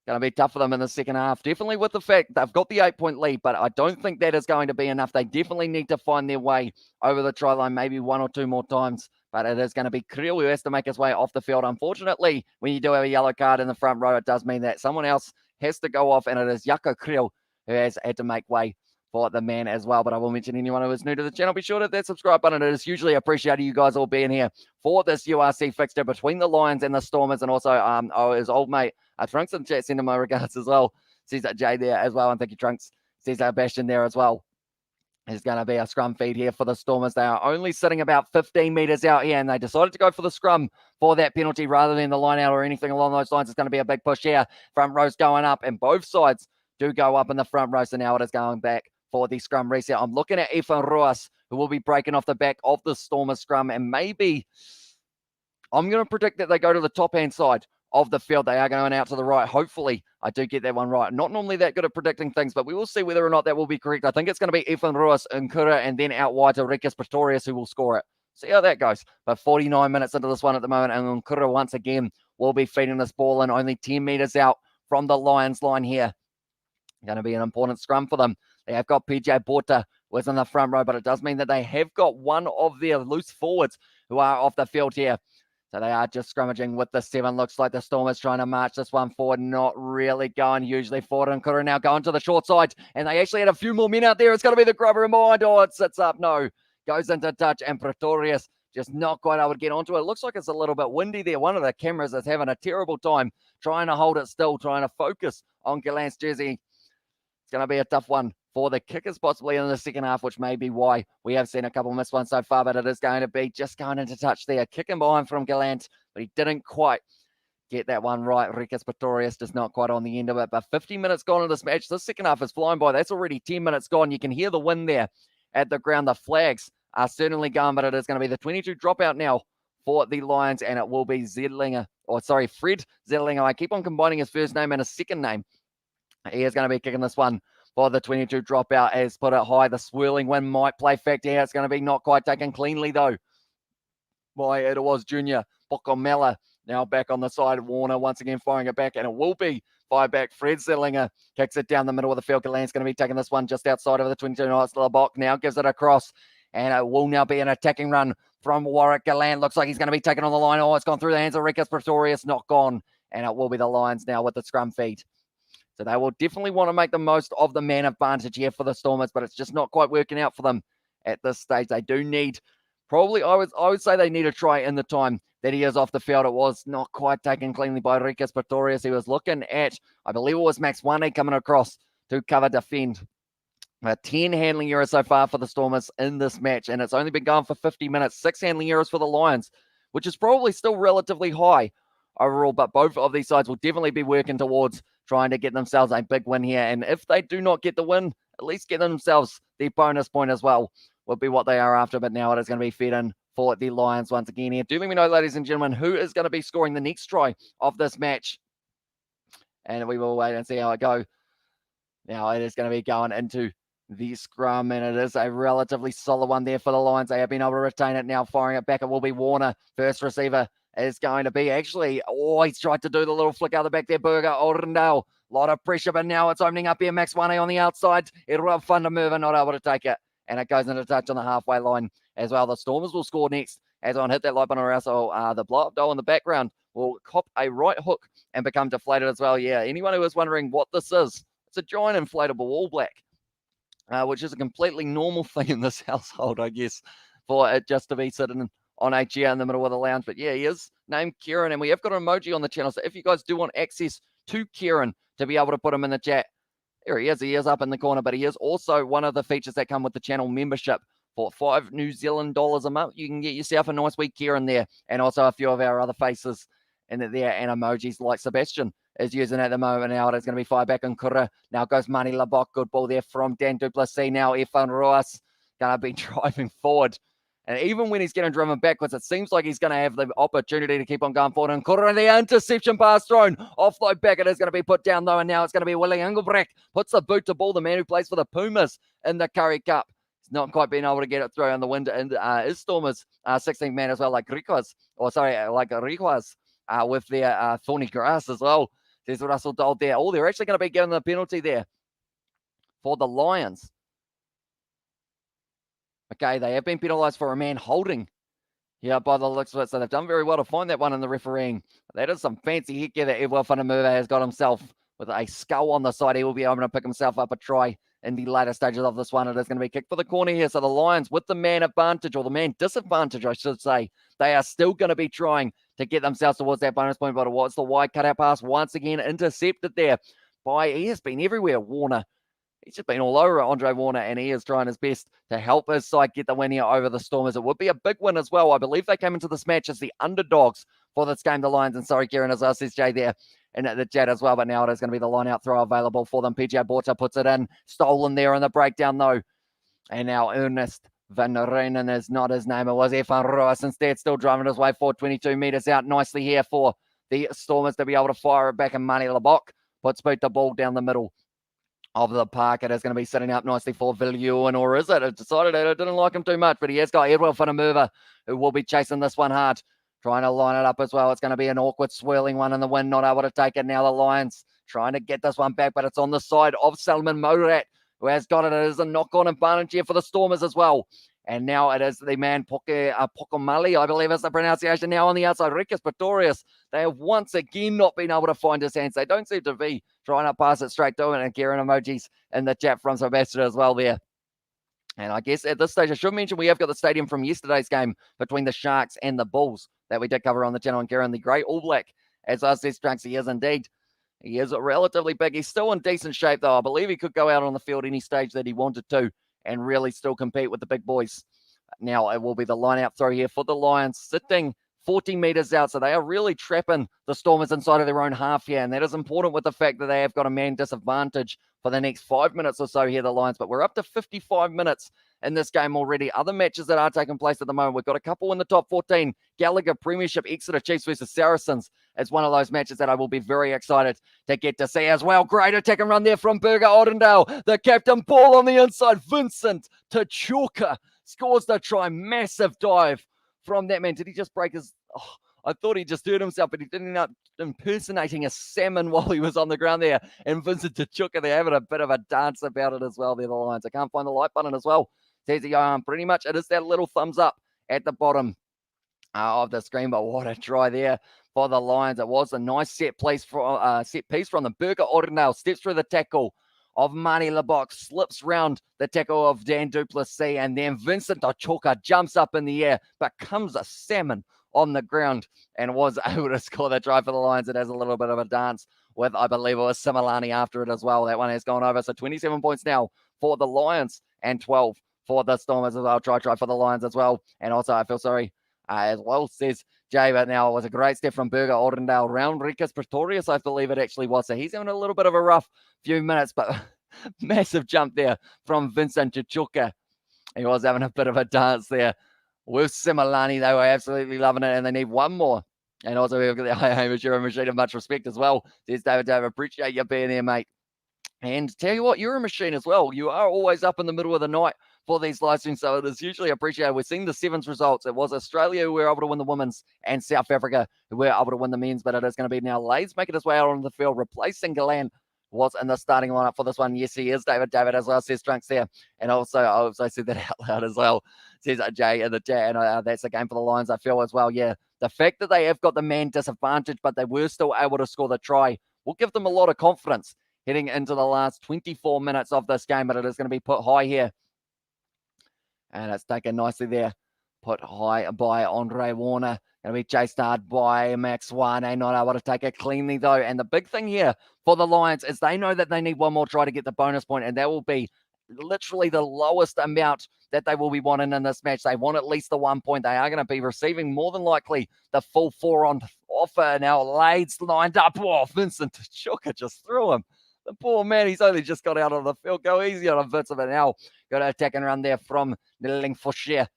Speaker 1: Going to be tough for them in the second half. Definitely with the fact they've got the 8-point lead, but I don't think that is going to be enough. They definitely need to find their way over the try line maybe 1 or 2 more times. But it is going to be Creel who has to make his way off the field. Unfortunately, when you do have a yellow card in the front row, it does mean that someone else has to go off, and it is Jaco Creel who has had to make way for the man as well. But I will mention anyone who is new to the channel, be sure to hit that subscribe button. It is hugely appreciated you guys all being here for this URC fixture between the Lions and the Stormers, and also his old mate Trunks in the chat, send him my regards as well. Sees that Jay there as well, and thank you Trunks. Sees that Bastion there as well. There's going to be a scrum feed here for the Stormers. They are only sitting about 15 meters out here, and they decided to go for the scrum for that penalty rather than the line out or anything along those lines. It's going to be a big push here. Front row's going up, and both sides do go up in the front row, so now it is going back for the scrum reset. I'm looking at Ethan Ruas, who will be breaking off the back of the Stormers scrum, and maybe I'm going to predict that they go to the top-hand side of the field. They are going out to the right. Hopefully, I do get that one right. Not normally that good at predicting things, but we will see whether or not that will be correct. I think it's going to be Ethan Ruas, Nkura, and then out wide to Rikas Pretorius, who will score it. See how that goes. But 49 minutes into this one at the moment, and Nkura once again will be feeding this ball in only 10 meters out from the Lions line here. Going to be an important scrum for them. They have got PJ Borta was in the front row, but it does mean that they have got one of their loose forwards who are off the field here. So they are just scrummaging with the 7. Looks like the Stormers trying to march this one forward. Not really going hugely forward. And Kura now going to the short side. And they actually had a few more men out there. It's going to be the grubber in behind. Oh, it sits up. No. Goes into touch. And Pretorius just not quite able to get onto it. It looks like it's a little bit windy there. One of the cameras is having a terrible time trying to hold it still, trying to focus on Gallant's jersey. It's going to be a tough one for the kickers possibly in the second half, which may be why we have seen a couple miss ones so far, but it is going to be just going into touch there. Kicking behind from Gallant, but he didn't quite get that one right. Rikas Pretorius just not quite on the end of it, but 50 minutes gone in this match. The second half is flying by. That's already 10 minutes gone. You can hear the wind there at the ground. The flags are certainly gone, but it is going to be the 22 dropout now for the Lions, and it will be Fred Zedlinger. I keep on combining his first name and his second name. He is going to be kicking this one for the 22 dropout. Has put it high. The swirling wind might play factor here. It's going to be not quite taken cleanly, though, by it was Junior Bokomela. Now back on the side. Warner once again firing it back, and it will be fired back. Fred Zedlinger kicks it down the middle of the field. Gallant's going to be taking this one just outside of the 22. Nice little box. Now gives it across, and it will now be an attacking run from Warwick. Gallant looks like he's going to be taken on the line. Oh, it's gone through the hands of Rikas Pretorius. Not gone, and it will be the Lions now with the scrum feed. So they will definitely want to make the most of the man advantage here for the Stormers, but it's just not quite working out for them at this stage. They do need, probably, I would say they need a try in the time that he is off the field. It was not quite taken cleanly by Rikas Pretorius. He was looking at, I believe it was Max Wane coming across to cover defend. 10 handling errors so far for the Stormers in this match, and it's only been going for 50 minutes. 6 handling errors for the Lions, which is probably still relatively high overall, but both of these sides will definitely be working towards trying to get themselves a big win here. And if they do not get the win, at least get themselves the bonus point as well, will be what they are after. But now it is going to be fed in for the Lions once again here. Do let me know, ladies and gentlemen, who is going to be scoring the next try of this match. And we will wait and see how it goes. Now it is going to be going into the scrum, and it is a relatively solid one there for the Lions. They have been able to retain it now. Firing it back, it will be Warner. First receiver is going to be actually, he's tried to do the little flick out the back there, Burger Orendale. A lot of pressure, but now it's opening up here. Max Wane on the outside. It'll have fun to move and not able to take it. And it goes into touch on the halfway line as well. The Stormers will score next. As on hit that like button or else the blow-up doll in the background will cop a right hook and become deflated as well. Yeah, anyone who is wondering what this is, it's a giant inflatable All Black, which is a completely normal thing in this household, I guess, for it just to be sitting on a chair in the middle of the lounge. But yeah, he is named Kieran, and we have got an emoji on the channel. So if you guys do want access to Kieran to be able to put him in the chat, there he is. He is up in the corner, but he is also one of the features that come with the channel membership. For $5 New Zealand a month, you can get yourself a nice wee Kieran there, and also a few of our other faces in there and emojis like Sebastian is using at the moment. Now it's going to be fired back in Kura. Now goes Mani Labok. Good ball there from Dan Duplessis. Now Efan Roas going to be driving forward. And even when he's getting driven backwards, it seems like he's going to have the opportunity to keep on going forward. And Kura, the interception pass thrown. Offload back. It is going to be put down, though. And now it's going to be Willie Engelbrecht. Puts the boot to ball, the man who plays for the Pumas in the Curry Cup. He's not quite been able to get it through on the wind. And is Stormers 16th man as well, like Riquas. With their thorny grass as well. There's Russell Dold there. Oh, they're actually going to be given the penalty there for the Lions. Okay, they have been penalised for a man holding. Yeah, by the looks of it. So they've done very well to find that one in the refereeing. That is some fancy headgear that Edward Funamura has got himself with a skull on the side. He will be able to pick himself up a try in the later stages of this one. It is going to be kicked for the corner here. So the Lions with the man advantage, or the man disadvantage, I should say, they are still going to be trying to get themselves towards that bonus point. But what's the wide cutout pass once again intercepted there by, he has been everywhere, Warner. He's just been all over Andre Warner, and he is trying his best to help his side get the win here over the Stormers. It would be a big win as well. I believe they came into this match as the underdogs for this game, the Lions. And sorry, Kieran, as says Jay there in the chat as well. But now it is going to be the line-out throw available for them. PJ Borta puts it in. Stolen there in the breakdown, though. And now Ernest Van Reenen is not his name. It was Efan Roas instead, still driving his way forward, 22 metres out nicely here for the Stormers to be able to fire it back. And Mani Labok puts the ball down the middle of the park. It is going to be sitting up nicely for Viljoen, or is it? It decided that it didn't like him too much, but he has got Edward Funamura, who will be chasing this one hard, trying to line it up as well. It's going to be an awkward swirling one in the wind, not able to take it. Now the Lions trying to get this one back, but it's on the side of Salman Morat, who has got it. It is a knock-on advantage here for the Stormers as well. And now it is the man Pokomali, I believe is the pronunciation, now on the outside. Rikas Pretorius, they have once again not been able to find his hands. They don't seem to be trying to pass it straight to him. And Kieran emojis in the chat from Sebastian as well there. And I guess at this stage, I should mention we have got the stadium from yesterday's game between the Sharks and the Bulls that we did cover on the channel. And Kieran, the great All Black, as I said, Strunks, he is indeed. He is relatively big. He's still in decent shape, though. I believe he could go out on the field any stage that he wanted to and really still compete with the big boys. Now it will be the line-out throw here for the Lions, sitting 40 metres out. So they are really trapping the Stormers inside of their own half here. And that is important with the fact that they have got a man disadvantage for the next 5 minutes or so here, the Lions. But we're up to 55 minutes in this game already. Other matches that are taking place at the moment, we've got a couple in the top 14. Gallagher Premiership, Exeter Chiefs versus Saracens. It's one of those matches that I will be very excited to get to see as well. Great attack and run there from Berger Oddendale. The captain, ball on the inside. Vincent Tachuka scores the try. Massive dive from that man. Did he just break his... Oh, I thought he just hurt himself, but he didn't end up impersonating a salmon while he was on the ground there. And Vincent Tachuka, they're having a bit of a dance about it as well. They're the Lions. I can't find the like button as well. Says pretty much it is that little thumbs up at the bottom of the screen. But what a try there for the Lions. It was a nice set piece from the Berger Oddendale. Steps through the tackle of Marnie Lebock, slips round the tackle of Dan Duplessis, and then Vincent Tachuka jumps up in the air, becomes a salmon on the ground, and was able to score the try for the Lions. It has a little bit of a dance with, I believe it was Similani after it as well. That one has gone over. So 27 points now for the Lions and 12 for the Stormers as well. Try for the Lions as well. And also, I feel sorry as well, says Jay, but now it was a great step from Berger Oddendale round Rikas Pretorius, I believe it actually was. So he's having a little bit of a rough few minutes, but massive jump there from Vincent Tachuka. He was having a bit of a dance there with Similani. They were absolutely loving it, and they need one more. And also, we've got the Hamish Machine of much respect as well. Says David, appreciate you being here, mate. And tell you what, you're a machine as well. You are always up in the middle of the night for these live streams, so it is usually appreciated. We're seeing the sevens results. It was Australia who were able to win the women's and South Africa who were able to win the men's, but it is going to be now Lays making his way out onto the field, replacing Galan. Was in the starting lineup for this one. Yes, he is, David, as well, says Trunks there. And also, I also said that out loud as well, says Jay in the chat. And that's a game for the Lions, I feel, as well. Yeah, the fact that they have got the man disadvantage, but they were still able to score the try, will give them a lot of confidence heading into the last 24 minutes of this game. But it is going to be put high here. And it's taken nicely there. Put high by Andre Warner. Going to be chased hard by Max Wane. Not able to take it cleanly, though. And the big thing here for the Lions is they know that they need one more try to get the bonus point, and that will be literally the lowest amount that they will be wanting in this match. They want at least the 1 point. They are going to be receiving more than likely the full 4 on offer. Now, Lades lined up. Oh, Vincent Tachuka just threw him. The poor man, he's only just got out of the field. Go easy on him, Vincent. But now, got an attack and run there from Niling Faucher.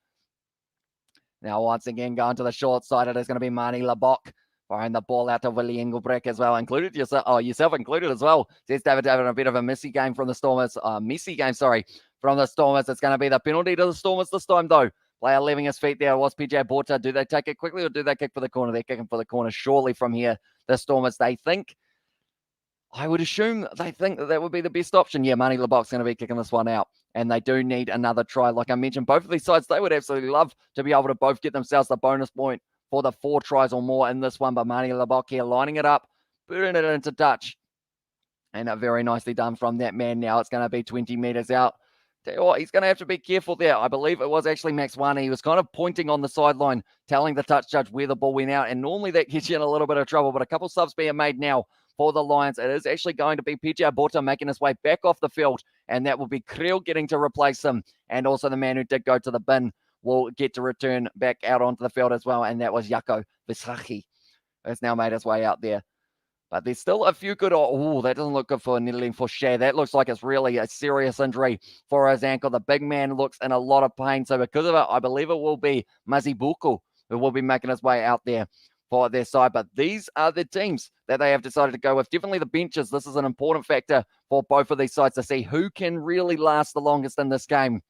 Speaker 1: Now, once again, going to the short side, it is going to be Marnie Lebock. Firing the ball out to Willie Engelbrecht as well, included yourself included as well. Says David, a bit of a messy game from the Stormers. From the Stormers. It's going to be the penalty to the Stormers this time, though. Player leaving his feet there was PJ Borta. Do they take it quickly or do they kick for the corner? They're kicking for the corner surely from here. The Stormers, I would assume they think that would be the best option. Yeah, Marnie Lebock's going to be kicking this one out. And they do need another try. Like I mentioned, both of these sides, they would absolutely love to be able to both get themselves the bonus point for the 4 tries or more in this one. But Marnie Lebock here lining it up, putting it into touch. And very nicely done from that man. Now it's going to be 20 meters out. Tell you what, he's going to have to be careful there. I believe it was actually Max Wane. He was kind of pointing on the sideline, telling the touch judge where the ball went out. And normally that gets you in a little bit of trouble. But a couple subs being made now for the Lions. It is actually going to be PJ Borta making his way back off the field. And that will be Creel getting to replace him. And also the man who did go to the bin will get to return back out onto the field as well. And that was Jaco Visaki. Has now made his way out there. But there's still a few good... Oh, that doesn't look good for Niling Faucher. That looks like it's really a serious injury for his ankle. The big man looks in a lot of pain. So because of it, I believe it will be Mazibuku who will be making his way out there for their side. But these are the teams that they have decided to go with. Definitely the benches. This is an important factor for both of these sides to see who can really last the longest in this game.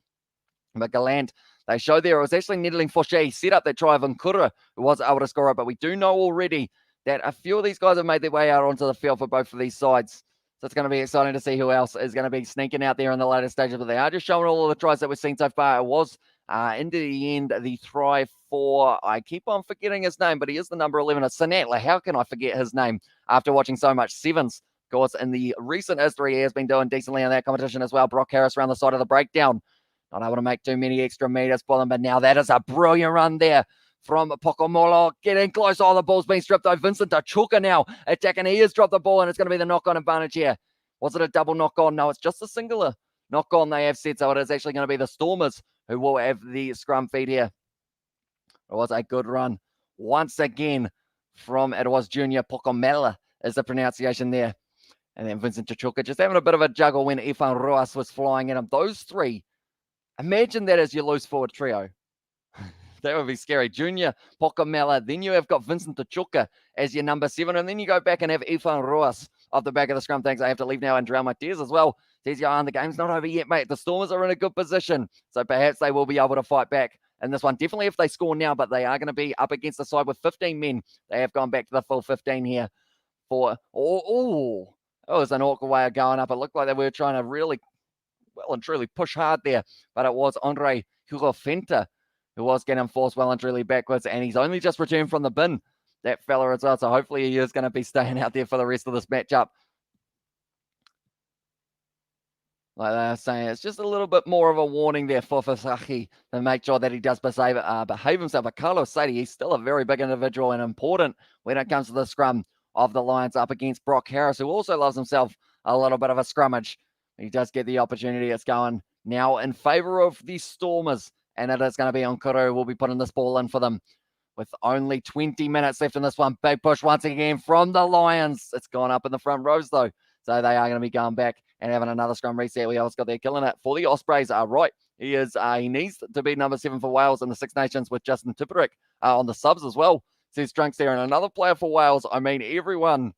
Speaker 1: But Gallant, they showed there, it was actually Niling Faucher. He set up that try of Nkura, who was able to score it. But we do know already that a few of these guys have made their way out onto the field for both of these sides. So it's going to be exciting to see who else is going to be sneaking out there in the later stages. But they are just showing all of the tries that we've seen so far. It was Into the end, the try for, I keep on forgetting his name, but he is the number 11, it's Sinatla. How can I forget his name after watching so much sevens? Of course, in the recent history, he has been doing decently in that competition as well. Brock Harris around the side of the breakdown. Not able to make too many extra meters for them, but now that is a brilliant run there from Pokomolo. Getting close. Oh, the ball's been stripped though. Vincent Tachuka now attacking. He has dropped the ball, and it's going to be the knock-on advantage here. Was it a double knock-on? No, it's just a singular knock-on they have said, so it is actually going to be the Stormers who will have the scrum feed here. It was a good run once again from, it was Junior Pokomela is the pronunciation there. And then Vincent Tachuka just having a bit of a juggle when Ifan Ruas was flying at him. Those three, imagine that as your loose forward trio. That would be scary. Junior Pokomela. Then you have got Vincent Tachuka as your number 7. And then you go back and have Ifan Ruas off the back of the scrum. Thanks. I have to leave now and drown my tears as well. Says, the game's not over yet, mate. The Stormers are in a good position. So perhaps they will be able to fight back in this one. Definitely if they score now, but they are going to be up against the side with 15 men. They have gone back to the full 15 here for, it was an awkward way of going up. It looked like they were trying to really, well and truly push hard there, but it was Andre Hugo Fenta who was getting forced well and truly backwards, and he's only just returned from the bin, that fella as well, so hopefully he is going to be staying out there for the rest of this matchup. Like they are saying, it's just a little bit more of a warning there for Fasaki to make sure that he does behave himself. But Carlos Sadie, he's still a very big individual and important when it comes to the scrum of the Lions up against Brock Harris, who also loves himself a little bit of a scrummage. He does get the opportunity. It's going now in favor of the Stormers, and it is going to be Onkuru who will be putting this ball in for them with only 20 minutes left in this one. Big push once again from the Lions. It's gone up in the front rows, though, so they are going to be going back and having another scrum reset. We always got there killing it for the Ospreys. Right, he needs to be number 7 for Wales in the Six Nations with Justin Tipperick on the subs as well. Says Drunks there, and another player for Wales. I mean, everyone,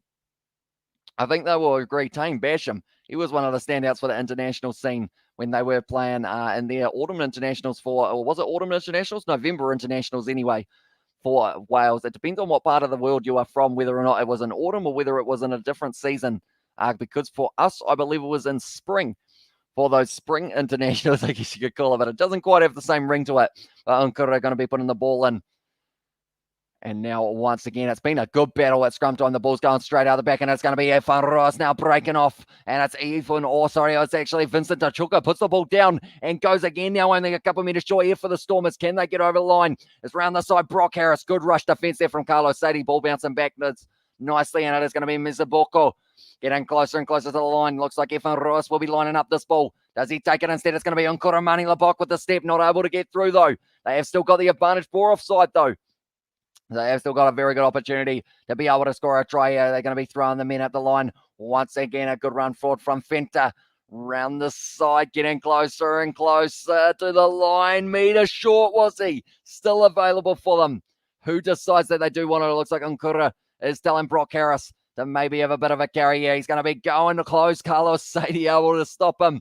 Speaker 1: I think they will agree. Tane Basham, he was one of the standouts for the international scene when they were playing in their autumn internationals or was it autumn internationals? November internationals anyway, for Wales. It depends on what part of the world you are from, whether or not it was in autumn or whether it was in a different season. Because for us, I believe it was in spring. For those spring internationals, I guess you could call it, but it doesn't quite have the same ring to it. But Onkura are going to be putting the ball in. And now, once again, it's been a good battle at scrum time. The ball's going straight out the back, and it's going to be Efan Ross now breaking off. And it's it's actually Vincent Tachuka puts the ball down and goes again now, only a couple of meters short here for the Stormers. Can they get over the line? It's round the side. Brock Harris, good rush defense there from Carlos Sadie. Ball bouncing backwards nicely, and it is going to be Mizaboko getting closer and closer to the line. Looks like Efan Ross will be lining up this ball. Does he take it instead? It's going to be Nkoramani Labok with the step. Not able to get through, though. They have still got the advantage for offside, though. They have still got a very good opportunity to be able to score a try here. They're going to be throwing the men at the line. Once again, a good run forward from Fenta. Round the side, getting closer and closer to the line. Meter short, was he? Still available for them. Who decides that they do want it? It looks like Nkura is telling Brock Harris to maybe have a bit of a carry here. He's going to be going to close. Carlos Sadie able to stop him.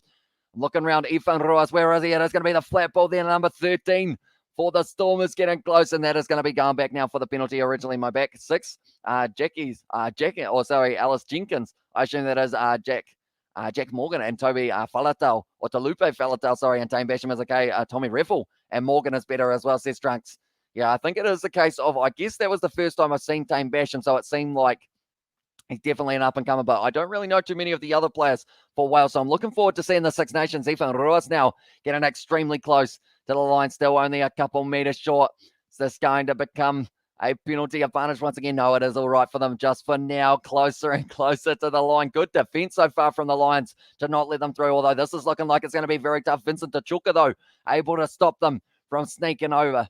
Speaker 1: Looking around, Ifan Ruas. Where is he? It is going to be the flat ball there, number 13. For the Stormers getting close, and that is going to be going back now for the penalty. Originally, my back 6. Alice Jenkins. I assume that is Jack Morgan and Toby Falatau, or Talupe Falatau, sorry, and Tane Basham is okay. Tommy Reffel and Morgan is better as well, says Trunks. Yeah, I think it is the case of, I guess that was the first time I've seen Tane Basham, so it seemed like he's definitely an up-and-comer, but I don't really know too many of the other players for Wales, so I'm looking forward to seeing the Six Nations. Ifan Ruas now getting extremely close to the line, still only a couple meters short. Is this going to become a penalty advantage once again? No, it is all right for them just for now. Closer and closer to the line. Good defense so far from the Lions to not let them through, although this is looking like it's going to be very tough. Vincent Tachuka, though, able to stop them from sneaking over.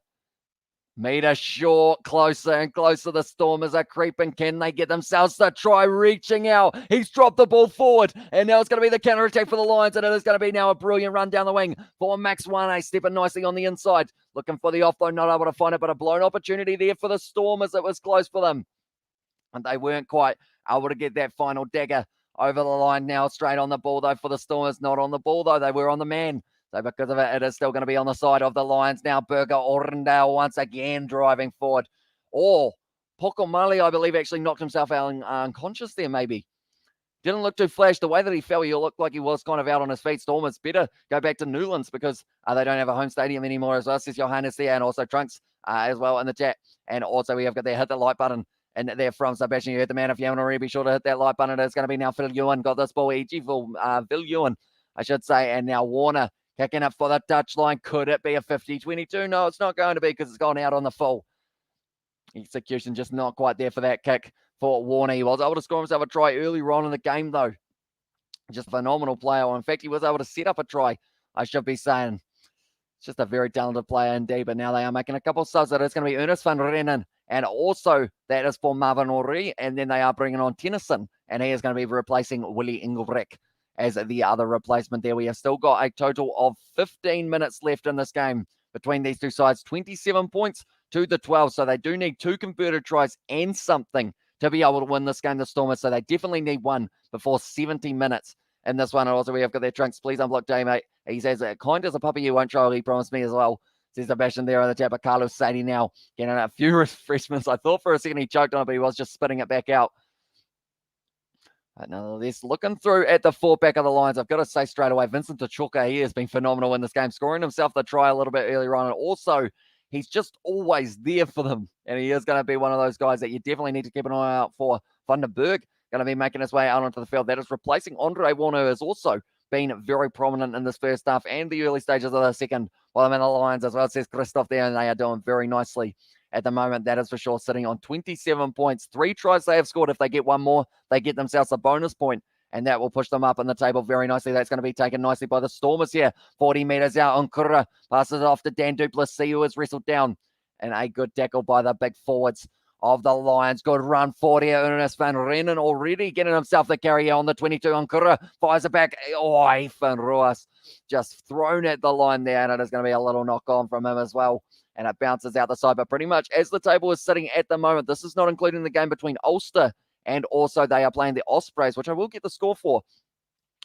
Speaker 1: Meter short, closer and closer. The Stormers are creeping. Can they get themselves to try reaching out? He's dropped the ball forward, and now it's going to be the counter attack for the Lions, and it is going to be now a brilliant run down the wing for Max Wane, stepping nicely on the inside, looking for the offload, not able to find it, but a blown opportunity there for the Stormers. It was close for them, and they weren't quite able to get that final dagger over the line. Now straight on the ball, though, for the Stormers. Not on the ball, though. They were on the man. So because of it, it is still going to be on the side of the Lions now. Burger Orendale once again driving forward. Pokomali, I believe, actually knocked himself out unconscious there, maybe. didn't look too flash. The way that he fell, he looked like he was kind of out on his feet. Stormers better go back to Newlands because they don't have a home stadium anymore as well, says Johannes there, and also Trunks as well in the chat. And also we have got there, hit the like button. And there from Sebastian, you heard the man. If you haven't already, be sure to hit that like button. It's going to be now Phil Ewan. Got this ball easy for Phil Ewan, I should say. And now Warner kicking up for the touchline. Could it be a 50-22? No, it's not going to be because it's gone out on the full. Execution just not quite there for that kick for Warner. He was able to score himself a try earlier on in the game, though. Just a phenomenal player. In fact, he was able to set up a try, I should be saying. It's just a very talented player indeed. But now they are making a couple of subs. It's going to be Ernest van Rennen. And also, that is for Marvin Ori. And then they are bringing on Tennyson. And he is going to be replacing Willie Engelbrecht as the other replacement there. We have still got a total of 15 minutes left in this game between these two sides. 27 points to the 12. So they do need 2 converted tries and something to be able to win this game, the Stormers. So they definitely need one before 70 minutes in this one. And also, we have got their Trunks. Please unblock J, mate. He says, kind as a puppy you won't try, he promised me as well. Says Sebastian there on the chat, but Carlos Sadie now getting a few refreshments. I thought for a second he choked on it, but he was just spitting it back out. But nonetheless, looking through at the full back of the Lions, I've got to say straight away, Vincent Tachuka, he has been phenomenal in this game, scoring himself the try a little bit earlier on. And also, he's just always there for them. And he is going to be one of those guys that you definitely need to keep an eye out for. Van den Berg going to be making his way out onto the field. That is replacing Andre Warner, who has also been very prominent in this first half and the early stages of the second. While I'm in the Lions as well, it says Christoph there, and they are doing very nicely at the moment. That is for sure, sitting on 27 points. 3 tries they have scored. If they get one more, they get themselves a bonus point, and that will push them up in the table very nicely. That's going to be taken nicely by the Stormers here. 40 meters out on Kura. Passes it off to Dan Duplessis, who is wrestled down. And a good tackle by the big forwards of the Lions. Good run forward here. Ernest van Rennen already getting himself the carry on the 22 on Kura. Fires it back. Oh, Van Roas just thrown at the line there, and it is going to be a little knock on from him as well. And it bounces out the side. But pretty much as the table is sitting at the moment, this is not including the game between Ulster and also they are playing the Ospreys, which I will get the score for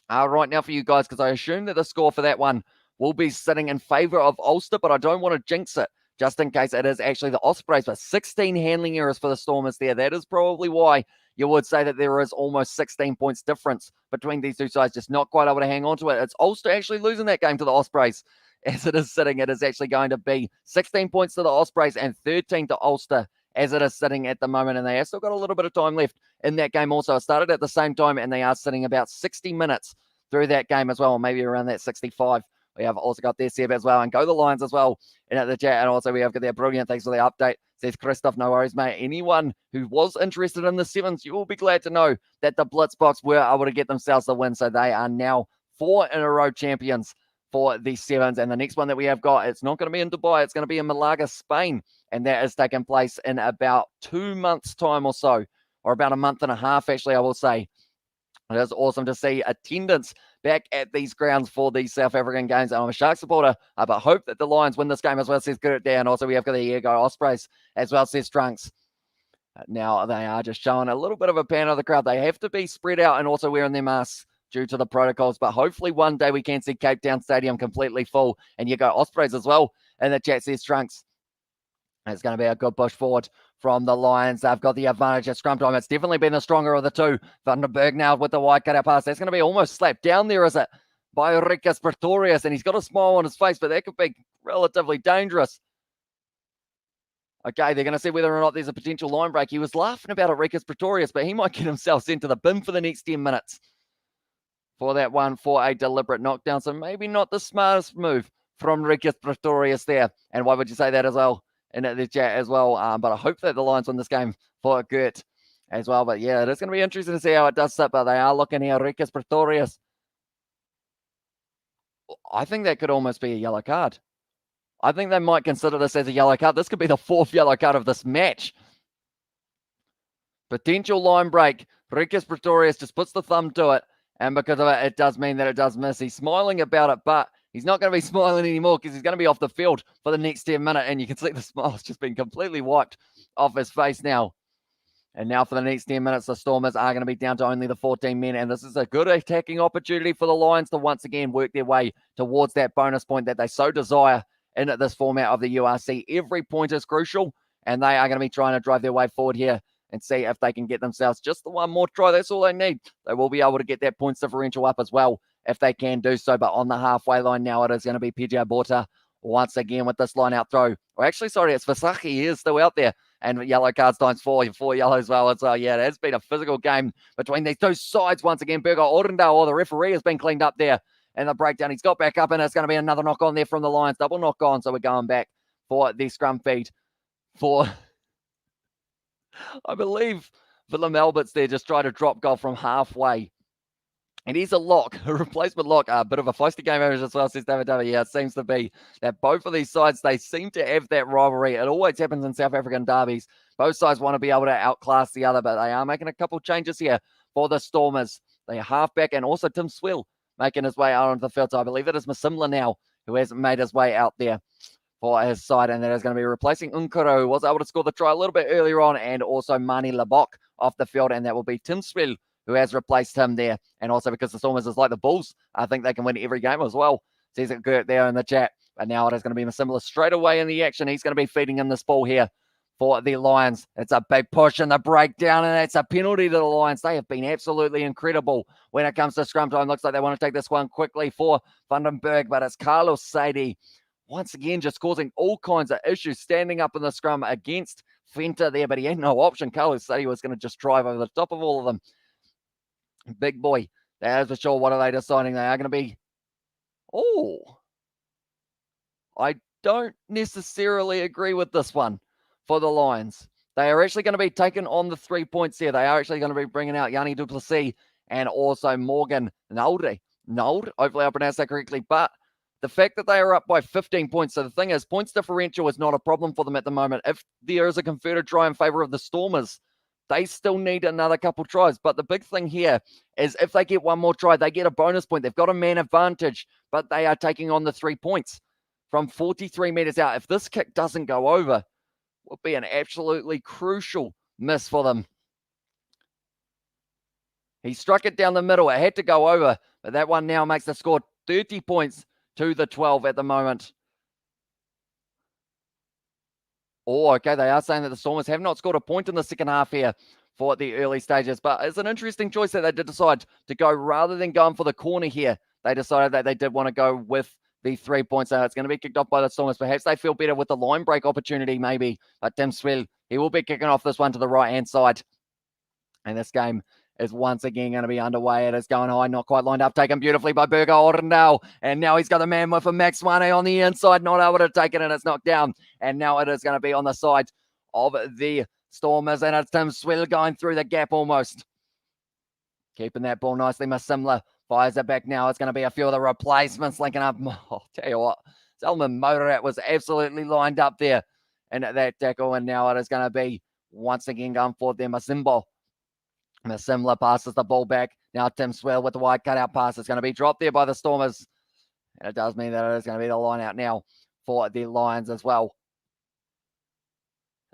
Speaker 1: right now for you guys, because I assume that the score for that one will be sitting in favour of Ulster, but I don't want to jinx it, just in case it is actually the Ospreys. But 16 handling errors for the Stormers there. That is probably why you would say that there is almost 16 points difference between these two sides, just not quite able to hang on to it. It's Ulster actually losing that game to the Ospreys. As it is sitting, it is actually going to be 16 points to the Ospreys and 13 to Ulster as it is sitting at the moment. And they have still got a little bit of time left in that game also. It started at the same time, and they are sitting about 60 minutes through that game as well, or maybe around that 65. We have also got their Seb as well, and go the Lions as well in at the chat. And also we have got their brilliant. Thanks for the update. Says Christoph, no worries, mate. Anyone who was interested in the sevens, you will be glad to know that the Blitzbox were able to get themselves the win. So they are now 4 in a row champions for the sevens. And the next one that we have got, it's not going to be in Dubai. It's going to be in Malaga, Spain. And that is taking place in about 2 months' time or so, or about a month and a half, actually, I will say. It is awesome to see attendance back at these grounds for these South African games. I'm a Shark supporter, but hope that the Lions win this game as well, says Good It Down. Also, we have got the Go Ospreys as well, says Trunks. Now, they are just showing a little bit of a pan of the crowd. They have to be spread out and also wearing their masks due to the protocols, but hopefully one day we can see Cape Town Stadium completely full. And you go Ospreys as well. And the chat says Trunks. It's going to be a good push forward from the Lions. They've got the advantage at scrum time. It's definitely been the stronger of the two. Van den Berg now with the wide cutout pass. That's going to be almost slapped down there, is it? By Rikus Pretorius. And he's got a smile on his face, but that could be relatively dangerous. Okay, they're going to see whether or not there's a potential line break. He was laughing about it, Rikus Pretorius, but he might get himself sent to the bin for the next 10 minutes for that one for a deliberate knockdown. So maybe not the smartest move from Rikus Pretorius there. And why would you say that as well? In the chat as well, but I hope that the Lions win this game for Gert as well. But yeah, it is going to be interesting to see how it does sit, but they are looking here. Rikus Pretorius. I think that could almost be a yellow card. I think they might consider this as a yellow card. This could be the 4th yellow card of this match. Potential line break. Rikus Pretorius just puts the thumb to it, and because of it, it does mean that it does miss. He's smiling about it, but he's not going to be smiling anymore because he's going to be off the field for the next 10 minutes. And you can see the smile's just been completely wiped off his face now. And now for the next 10 minutes, the Stormers are going to be down to only the 14 men. And this is a good attacking opportunity for the Lions to once again work their way towards that bonus point that they so desire in this format of the URC. Every point is crucial, and they are going to be trying to drive their way forward here and see if they can get themselves just the one more try. That's all they need. They will be able to get that points differential up as well if they can do so. But on the halfway line now, it is going to be PJ Borta once again with this line out throw. Or actually, sorry, it's Vasaki. He is still out there. And yellow cards times 4 yellow as well. So, yeah, it has been a physical game between these two sides once again. Burger Orendale, or the referee, has been cleaned up there. And the breakdown, he's got back up, and it's going to be another knock on there from the Lions. Double knock on, so we're going back for the scrum feed for, I believe, Willem Alberts there just tried to drop goal from halfway. And he's a lock, a replacement lock, a bit of a feisty game average as well, says David W. Yeah, it seems to be that both of these sides, they seem to have that rivalry. It always happens in South African derbies. Both sides want to be able to outclass the other, but they are making a couple changes here for the Stormers. They are halfback, and also Tim Swill making his way out onto the field. So I believe it is Masimla now who hasn't made his way out there for his side, and that is going to be replacing Unkuro, who was able to score the try a little bit earlier on, and also Mani Labok off the field, and that will be Tim Swill who has replaced him there. And also because the Stormers is like the Bulls, I think they can win every game as well. Says it Gert there in the chat. But now it is going to be Masimla straight away in the action. He's going to be feeding in this ball here for the Lions. It's a big push and the breakdown, and it's a penalty to the Lions. They have been absolutely incredible when it comes to scrum time. Looks like they want to take this one quickly for Vandenberg, but it's Carlos Sadie once again just causing all kinds of issues, standing up in the scrum against Fenta there, but he had no option. Carlos Sadie was going to just drive over the top of all of them. Big boy, that is for sure. What are they deciding? They are going to be... Oh, I don't necessarily agree with this one for the Lions. They are actually going to be taking on the 3 points here. They are actually going to be bringing out Yanni Duplessis and also Morgan Nolde. Hopefully I pronounced that correctly. But the fact that they are up by 15 points. So the thing is, points differential is not a problem for them at the moment. If there is a converted try in favor of the Stormers, they still need another couple tries. But the big thing here is if they get one more try, they get a bonus point. They've got a man advantage, but they are taking on the 3 points from 43 meters out. If this kick doesn't go over, it would be an absolutely crucial miss for them. He struck it down the middle. It had to go over, but that one now makes the score 30 points to the 12 at the moment. Oh, okay, they are saying that the Stormers have not scored a point in the second half here for the early stages, but it's an interesting choice that they did decide to go, rather than going for the corner here, they decided that they did want to go with the 3 points. So it's going to be kicked off by the Stormers. Perhaps they feel better with the line break opportunity, maybe, but Tim Swill, he will be kicking off this one to the right-hand side, and this game is once again going to be underway. It is going high, not quite lined up, taken beautifully by Burger Orendale. And now he's got the man with a Max Wane on the inside, not able to take it, and it's knocked down. And now it is going to be on the side of the Stormers, and it's Tim Swill going through the gap almost. Keeping that ball nicely. Masimla fires it back now. It's going to be a few of the replacements linking up. I'll tell you what, Selman Motorat was absolutely lined up there in that tackle, and now it is going to be once again going forward there. Masimla passes the ball back. Now Tim Swill with the wide cutout pass. It's going to be dropped there by the Stormers. And it does mean that it is going to be the line out now for the Lions as well.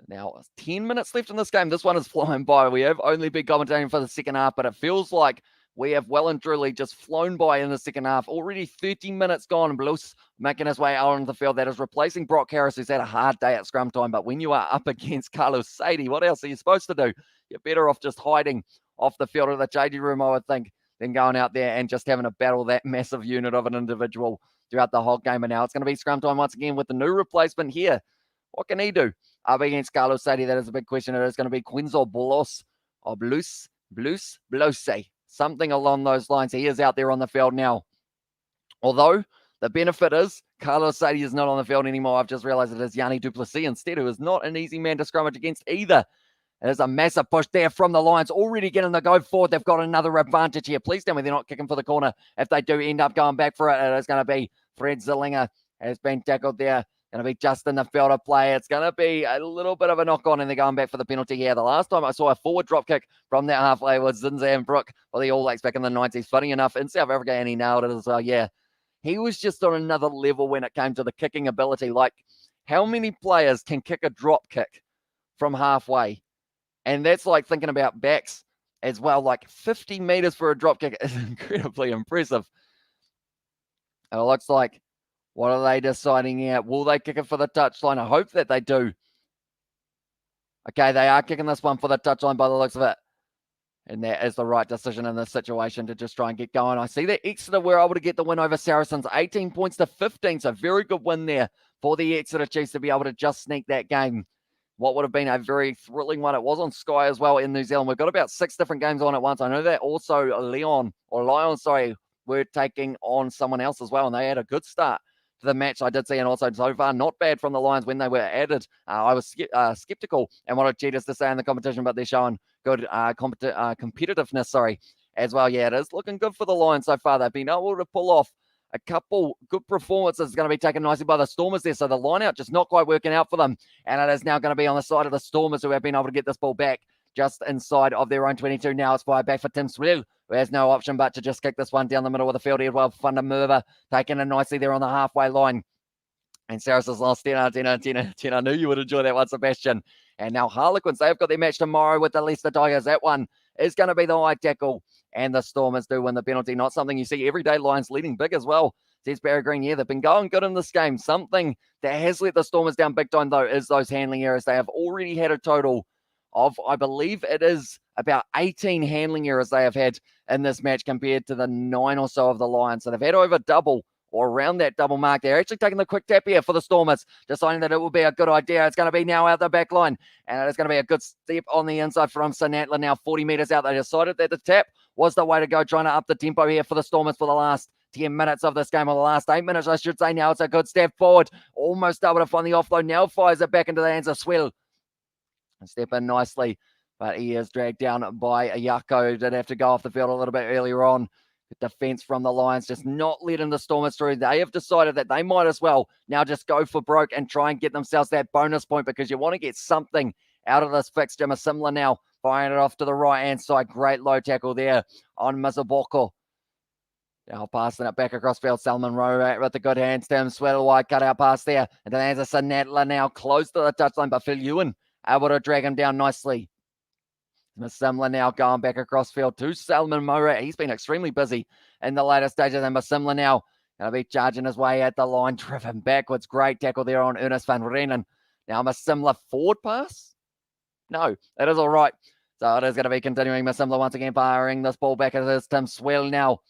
Speaker 1: Now, 10 minutes left in this game. This one is flying by. We have only been commentating for the second half, but it feels like we have well and truly just flown by in the second half. Already 30 minutes gone. Blues making his way out onto the field. That is replacing Brock Harris, who's had a hard day at scrum time. But when you are up against Carlos Sadie, what else are you supposed to do? You're better off just hiding off the field of the changing room, I would think, than going out there and just having to battle that massive unit of an individual throughout the whole game. And now it's going to be scrum time once again with the new replacement here. What can he do up against Carlos Sadie? That is a big question. It is going to be Quinzo Blos or Bluse, something along those lines. He is out there on the field now. Although the benefit is Carlos Sadie is not on the field anymore. I've just realized it is Yanni Duplessis instead, who is not an easy man to scrummage against either. There's a massive push there from the Lions, already getting the go forward. They've got another advantage here. Please tell me they're not kicking for the corner. If they do end up going back for it, it is going to be Fred Zillinger has been tackled there. Going to be just in the field of play. It's going to be a little bit of a knock-on, and they're going back for the penalty here. The last time I saw a forward drop kick from that halfway was Zinzan Brook for the All Blacks back in the 90s. Funny enough, in South Africa, and he nailed it as well. Yeah, he was just on another level when it came to the kicking ability. Like, how many players can kick a drop kick from halfway? And that's like thinking about backs as well. Like 50 meters for a drop kick is incredibly impressive. And it looks like, what are they deciding here? Will they kick it for the touchline? I hope that they do. Okay, they are kicking this one for the touchline by the looks of it. And that is the right decision in this situation to just try and get going. I see that Exeter were able to get the win over Saracens, 18 points to 15. So very good win there for the Exeter Chiefs to be able to just sneak that game. What would have been a very thrilling one. It was on Sky as well in New Zealand. We've got about 6 different games on at once. I know that also Lions were taking on someone else as well, and they had a good start to the match. I did see, and also so far not bad from the Lions when they were added. I was skeptical and wanted Cheetahs to stay in the competition, but they're showing good competitiveness, as well. Yeah, it is looking good for the Lions so far. They've been able to pull off a couple good performances. Going to be taken nicely by the Stormers there. So the line out just not quite working out for them. And it is now going to be on the side of the Stormers who have been able to get this ball back just inside of their own 22. Now it's fired back for Tim Swell, who has no option but to just kick this one down the middle of the field. Edward Fundamurva taking it nicely there on the halfway line. And Saracens lost 10. I knew you would enjoy that one, Sebastian. And now Harlequins, they've got their match tomorrow with the Leicester Tigers. That one is going to be the high tackle. And the Stormers do win the penalty. Not something you see every day. Lions leading big as well. Says Barry Green. Yeah, they've been going good in this game. Something that has let the Stormers down big time, though, is those handling errors. They have already had a total of, I believe it is about 18 handling errors they have had in this match compared to the 9 or so of the Lions. So they've had over double or around that double mark. They're actually taking the quick tap here for the Stormers, deciding that it will be a good idea. It's going to be now out the back line, and it is going to be a good step on the inside from Sinatla now 40 metres out. They decided that the tap was the way to go, trying to up the tempo here for the Stormers for the last 10 minutes of this game, or the last 8 minutes, I should say. Now it's a good step forward. Almost able to find the offload. Now fires it back into the hands of Swell. Step in nicely, but he is dragged down by Ayako, who did have to go off the field a little bit earlier on. The defense from the Lions just not letting the Stormers through. They have decided that they might as well now just go for broke and try and get themselves that bonus point, because you want to get something out of this fixture. Masimla now firing it off to the right-hand side. Great low tackle there on Mizaboko. Now passing it back across field. Salman Rowe with the good hands. Tim Swell, wide cut out pass there. And then there's a Sinatla now close to the touchline, but Phil Ewan able to drag him down nicely. Masimla now going back across field to Salman Morat. He's been extremely busy in the later stages. And Masimla now going to be charging his way at the line, driven backwards. Great tackle there on Ernest van Reenen. Now Masimla forward pass? No, it is all right. So it is going to be continuing. Masimla once again firing this ball back. It is Tim Swell now.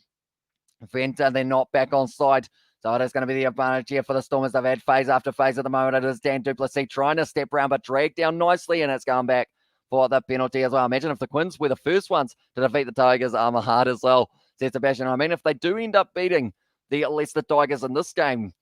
Speaker 1: Venter, they're not back on side. So it is going to be the advantage here for the Stormers. They've had phase after phase at the moment. It is Dan Duplessis trying to step around, but dragged down nicely, and it's going back for the penalty as well. Imagine if the Quins were the first ones to defeat the Tigers. Hard as well, says Sebastian. I mean, if they do end up beating the Leicester Tigers in this game,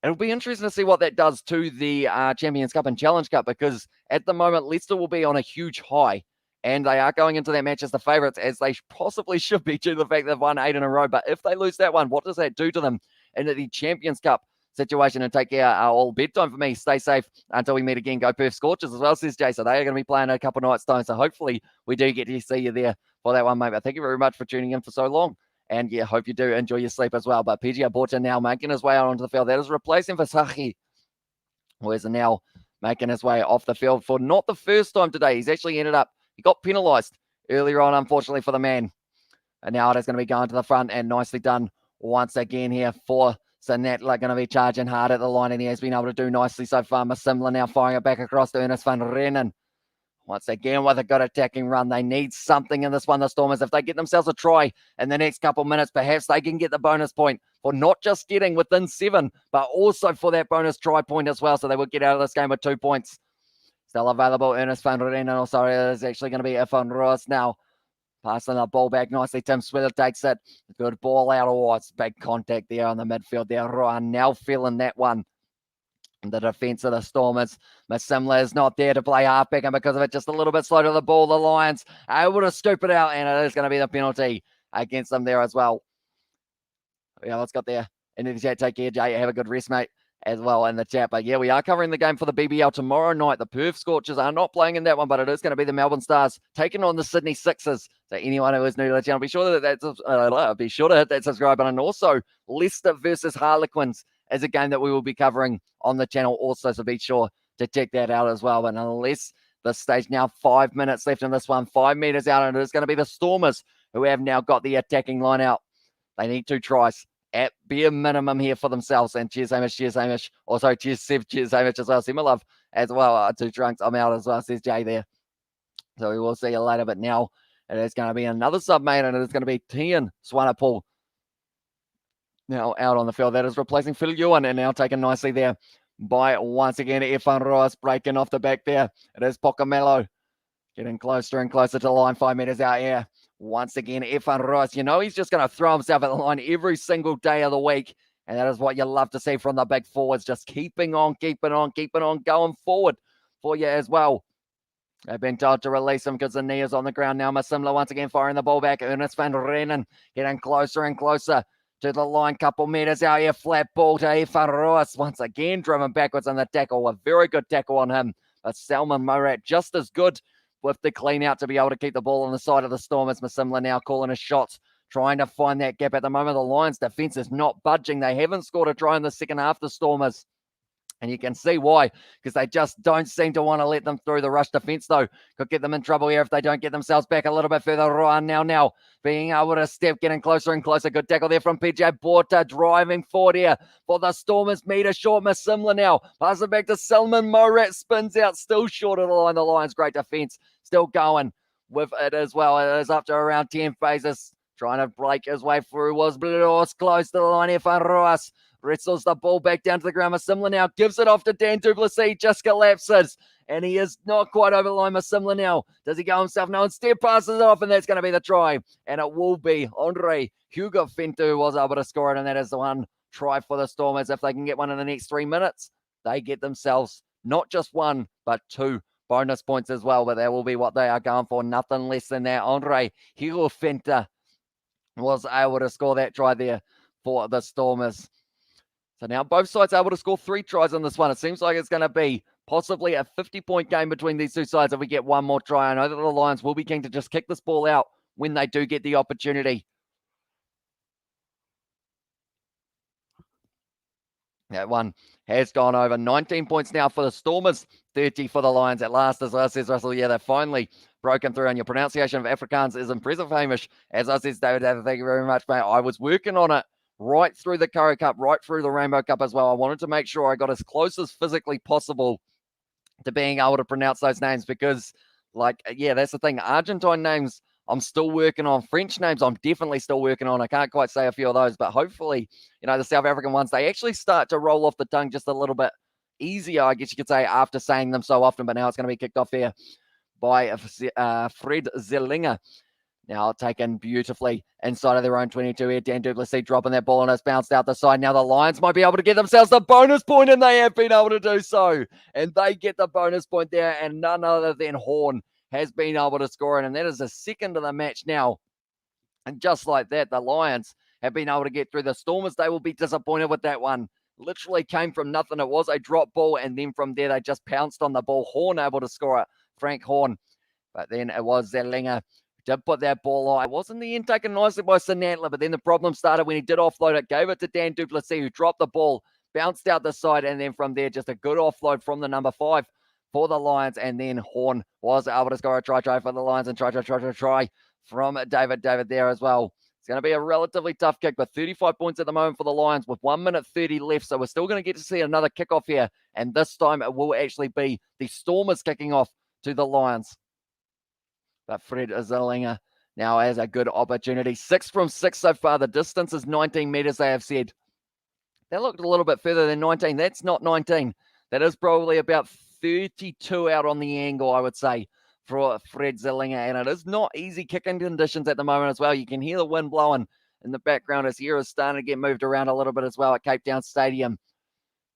Speaker 1: it'll be interesting to see what that does to the Champions Cup and Challenge Cup, because at the moment, Leicester will be on a huge high, and they are going into that match as the favourites, as they possibly should be, due to the fact they've won 8 in a row. But if they lose that one, what does that do to them in the Champions Cup situation? And take care, all bedtime for me. Stay safe until we meet again. Go Perth Scorchers as well, says Jay. So they are going to be playing a couple nights time. So hopefully we do get to see you there for that one, mate. But thank you very much for tuning in for so long. And yeah, hope you do enjoy your sleep as well. But PG Aborta now making his way out onto the field. That is replacing Vasahi, who is now making his way off the field for not the first time today. He's actually ended up, he got penalised earlier on, unfortunately, for the man. And now it is going to be going to the front, and nicely done once again here for Sinatla. Going to be charging hard at the line, and he has been able to do nicely so far. Masimla now firing it back across to Ernest van Reenen. Once again, with a good attacking run, they need something in this one, the Stormers. If they get themselves a try in the next couple minutes, perhaps they can get the bonus point for not just getting within 7, but also for that bonus try point as well. So they will get out of this game with 2 points. Still available, Ernest van Reenen. Also, it is actually going to be Ifan Ross now. Passing the ball back nicely. Tim Swiller takes it. Good ball out. Oh, it's big contact there on the midfield there. Ryan now feeling that one. The defense of the Stormers. Masimla is not there to play halfback, and because of it, just a little bit slow to the ball. The Lions are able to scoop it out, and it is going to be the penalty against them there as well. Yeah, let's got there. And in the chat, take care, Jay. Have a good rest, mate, as well in the chat. But yeah, we are covering the game for the BBL tomorrow night. The Perth Scorchers are not playing in that one, but it is going to be the Melbourne Stars taking on the Sydney Sixers. So anyone who is new to the channel, be sure to hit that subscribe button. And also, Leicester versus Harlequins is a game that we will be covering on the channel also, so be sure to check that out as well. But unless this stage, now 5 minutes left in this one, 5 meters out, and it is going to be the Stormers who have now got the attacking line out. They need 2 tries at bare minimum here for themselves. And cheers, Hamish. Also, cheers, Seb, cheers, Hamish as well. Sema love as well. 2 drunks, I'm out as well, says Jay there. So we will see you later. But now it is going to be another submate, and it is going to be Tian Swanepoel now out on the field. That is replacing Phil Ewan, and now taken nicely there by, once again, Efan Roas breaking off the back there. It is Pocamelo getting closer and closer to the line, 5 meters out here. Once again, Efan Roas, he's just going to throw himself at the line every single day of the week. And that is what you love to see from the big forwards, just keeping on, going forward for you as well. They've been told to release him because the knee is on the ground now. Masimla once again firing the ball back. Ernest van Reenen getting closer and closer to the line. Couple meters out here. Flat ball to Efan Roas. Once again driven backwards on the tackle. A very good tackle on him. But Salman Morat just as good with the clean out to be able to keep the ball on the side of the Stormers. Masimla now calling his shots, trying to find that gap. At the moment, the Lions' defense is not budging. They haven't scored a try in the second half, the Stormers. And you can see why, because they just don't seem to want to let them through. The rush defense, though, could get them in trouble here if they don't get themselves back a little bit further. Ryan now being able to step, getting closer and closer. Good tackle there from PJ Porter, driving forward here for the Stormers. Meter short, Masimla now. Pass it back to Salman Morat, spins out, still short of the line. The Lions, great defense, still going with it as well. It is up to around 10 phases. Trying to break his way through was Blos, close to the line here for Roas. Wrestles the ball back down to the ground. Masimla now gives it off to Dan du Plessis. Just collapses. And he is not quite over the line. Masimla now. Does he go himself? No. Instead passes it off. And that's going to be the try. And it will be Andre Hugo Fentu who was able to score it. And that is the one try for the Stormers. If they can get one in the next 3 minutes, they get themselves not just 1, but 2 bonus points as well. But that will be what they are going for. Nothing less than that. Andre Hugo Fentu was able to score that try there for the Stormers. So now both sides able to score 3 tries on this one. It seems like it's going to be possibly a 50-point game between these two sides if we get one more try. I know that the Lions will be keen to just kick this ball out when they do get the opportunity. That one has gone over. 19 points now for the Stormers, 30 for the Lions at last. As I says, Russell, yeah, they've finally broken through. And your pronunciation of Afrikaans is impressive, Hamish. As I says, David, thank you very much, mate. I was working on it right through the Curry Cup, right through the Rainbow Cup as well. I wanted to make sure I got as close as physically possible to being able to pronounce those names because, that's the thing. Argentine names, I'm still working on. French names, I'm definitely still working on. I can't quite say a few of those, but hopefully, the South African ones, they actually start to roll off the tongue just a little bit easier, I guess you could say, after saying them so often. But now it's going to be kicked off here by Fred Zellinger. Now taken beautifully inside of their own 22 here. Dan du Plessis dropping that ball and it's bounced out the side. Now the Lions might be able to get themselves the bonus point, and they have been able to do so. And they get the bonus point there, and none other than Horn has been able to score it. And that is the second of the match now. And just like that, the Lions have been able to get through. The Stormers, they will be disappointed with that one. Literally came from nothing. It was a drop ball, and then from there, they just pounced on the ball. Horn able to score it, Frank Horn. But then it was Zellinger did put that ball on. It was in the end taken nicely by Sinatla, but then the problem started when he did offload it. Gave it to Dan du Plessis, who dropped the ball, bounced out the side, and then from there, just a good offload from the number 5 for the Lions. And then Horn was able to score a try for the Lions, and try from David there as well. It's going to be a relatively tough kick, but 35 points at the moment for the Lions with 1 minute 30 left. So we're still going to get to see another kickoff here. And this time it will actually be the Stormers kicking off to the Lions. But Fred Zellinger now has a good opportunity. 6 from 6 so far. The distance is 19 meters, they have said. That looked a little bit further than 19. That's not 19. That is probably about 32 out on the angle, I would say, for Fred Zellinger. And it is not easy kicking conditions at the moment as well. You can hear the wind blowing in the background as here is starting to get moved around a little bit as well at Cape Town Stadium.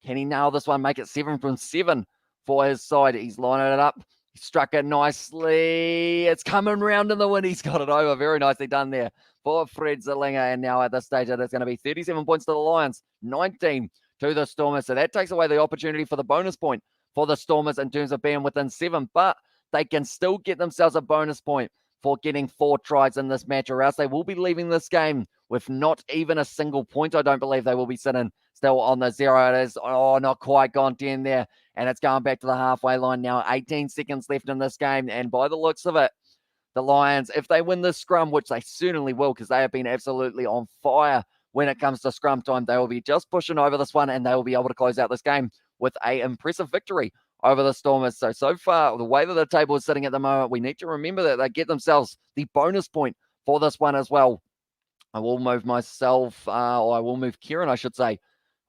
Speaker 1: Can he nail this one? Make it 7 from 7 for his side. He's lining it up. He struck it nicely. It's coming round in the wind. He's got it over. Very nicely done there for Fred Zellinger. And now at this stage, it's going to be 37 points to the Lions, 19 to the Stormers. So that takes away the opportunity for the bonus point for the Stormers in terms of being within 7. But they can still get themselves a bonus point for getting 4 tries in this match, or else they will be leaving this game with not even a single point. I don't believe they will be sitting still on the 0. It is, not quite gone 10 there. And it's going back to the halfway line now. 18 seconds left in this game. And by the looks of it, the Lions, if they win this scrum, which they certainly will, because they have been absolutely on fire when it comes to scrum time. They will be just pushing over this one, and they will be able to close out this game with an impressive victory over the Stormers. So far, the way that the table is sitting at the moment, we need to remember that they get themselves the bonus point for this one as well. I will move myself, or I will move Kieran, I should say,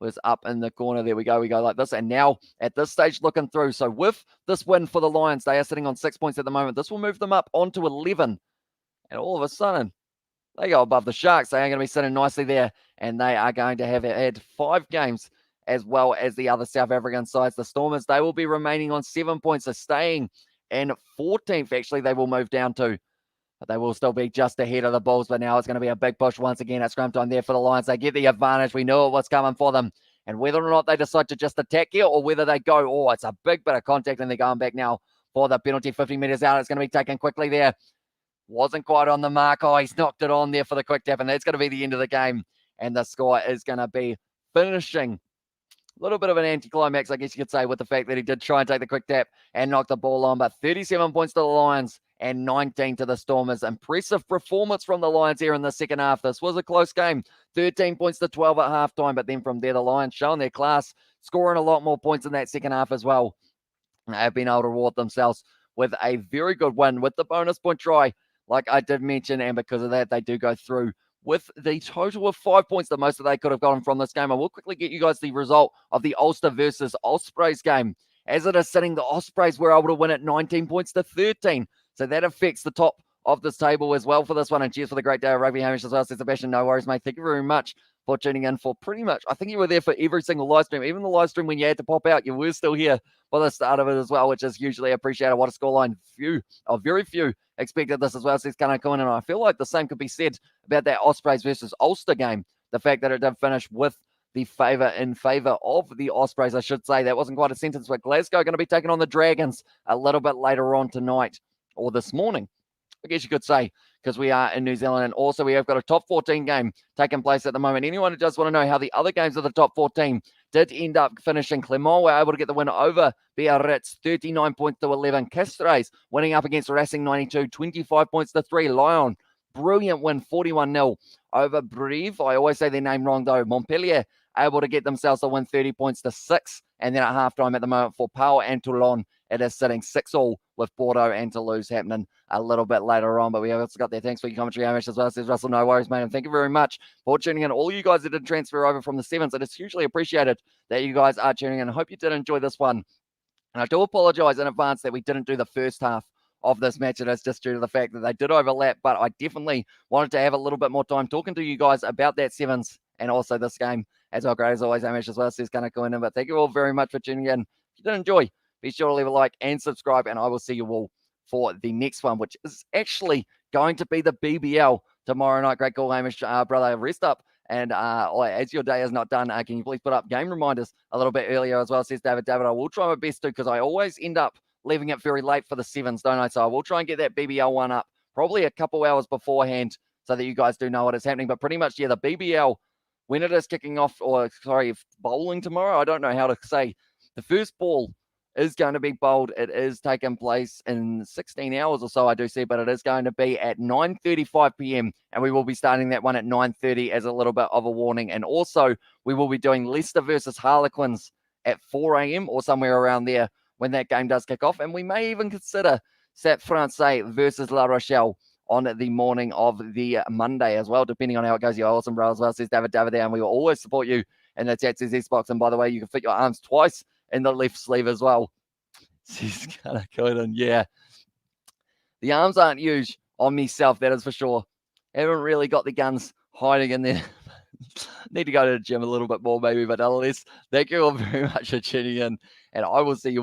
Speaker 1: was up in the corner. There we go. We go like this. And now at this stage, looking through. So with this win for the Lions, they are sitting on 6 points at the moment. This will move them up onto 11. And all of a sudden, they go above the Sharks. They are going to be sitting nicely there. And they are going to have had 5 games as well as the other South African sides. The Stormers, they will be remaining on 7 points. So staying in 14th, actually, they will move down to. But they will still be just ahead of the Bulls. But now it's going to be a big push once again at scrum time there for the Lions. They get the advantage. We knew it was coming for them. And whether or not they decide to just attack here or whether they go, oh, it's a big bit of contact and they're going back now for the penalty. 50 metres out. It's going to be taken quickly there. Wasn't quite on the mark. Oh, he's knocked it on there for the quick tap. And that's going to be the end of the game. And the score is going to be finishing. A little bit of an anticlimax, I guess you could say, with the fact that he did try and take the quick tap and knock the ball on. But 37 points to the Lions and 19 to the Stormers. Impressive performance from the Lions here in the second half. This was a close game. 13 points to 12 at halftime. But then from there, the Lions showing their class, scoring a lot more points in that second half as well. They have been able to reward themselves with a very good win with the bonus point try, like I did mention. And because of that, they do go through with the total of 5 points, the most that they could have gotten from this game. I will quickly get you guys the result of the Ulster versus Ospreys game. As it is sitting, the Ospreys were able to win at 19 points to 13. So that affects the top of this table as well for this one. And cheers for the great day of rugby, Hamish, as well, says Sebastian. No worries, mate. Thank you very much for tuning in for pretty much, I think you were there for every single live stream. Even the live stream when you had to pop out, you were still here for the start of it as well, which is hugely appreciated. What a scoreline. Very few expected this as well, says Kanakun. And I feel like the same could be said about that Ospreys versus Ulster game. The fact that it did finish with the in favour of the Ospreys, I should say. That wasn't quite a sentence, but Glasgow going to be taking on the Dragons a little bit later on tonight, or this morning, I guess you could say, because we are in New Zealand. And also we have got a top 14 game taking place at the moment. Anyone who does want to know how the other games of the top 14 did end up finishing, Clermont were able to get the win over Biarritz, 39 points to 11. Castres winning up against Racing 92, 25 points to 3. Lyon, brilliant win, 41-0 over Brive. I always say their name wrong though. Montpellier able to get themselves the win, 30 points to 6. And then at halftime at the moment for Pau and Toulon, it is sitting 6-all with Bordeaux and Toulouse happening a little bit later on. But we have also got there. Thanks for your commentary, Hamish, as well, says Russell. No worries, mate. And thank you very much for tuning in. All you guys that did transfer over from the sevens, it is hugely appreciated that you guys are tuning in. I hope you did enjoy this one. And I do apologize in advance that we didn't do the first half of this match. It is just due to the fact that they did overlap, but I definitely wanted to have a little bit more time talking to you guys about that sevens and also this game as well. Great as always, Hamish, as well, says Kanakun. But thank you all very much for tuning in. If you did enjoy, be sure to leave a like and subscribe, and I will see you all for the next one, which is actually going to be the BBL tomorrow night. Great call, Hamish, brother. Rest up. And as your day is not done, can you please put up game reminders a little bit earlier as well, says David. I will try my best to, because I always end up leaving it very late for the sevens, don't I? So I will try and get that BBL one up probably a couple hours beforehand so that you guys do know what is happening. But pretty much, yeah, the BBL, when it is kicking off, or sorry, bowling tomorrow, I don't know how to say. The first ball is going to be bowled. It is taking place in 16 hours or so, I do see, but it is going to be at 9:35 p.m. and we will be starting that one at 9:30 as a little bit of a warning. And also, we will be doing Leicester versus Harlequins at 4 a.m. or somewhere around there when that game does kick off. And we may even consider Stade Francais versus La Rochelle on the morning of the Monday as well, depending on how it goes. You're awesome, bro, as well, says David there, and we will always support you in the chat, says Xbox. And by the way, you can fit your arms twice in the left sleeve as well. She's kind of good, and yeah, the arms aren't huge on myself, that is for sure. Haven't really got the guns hiding in there. Need to go to the gym a little bit more maybe, but nonetheless, thank you all very much for tuning in, and I will see you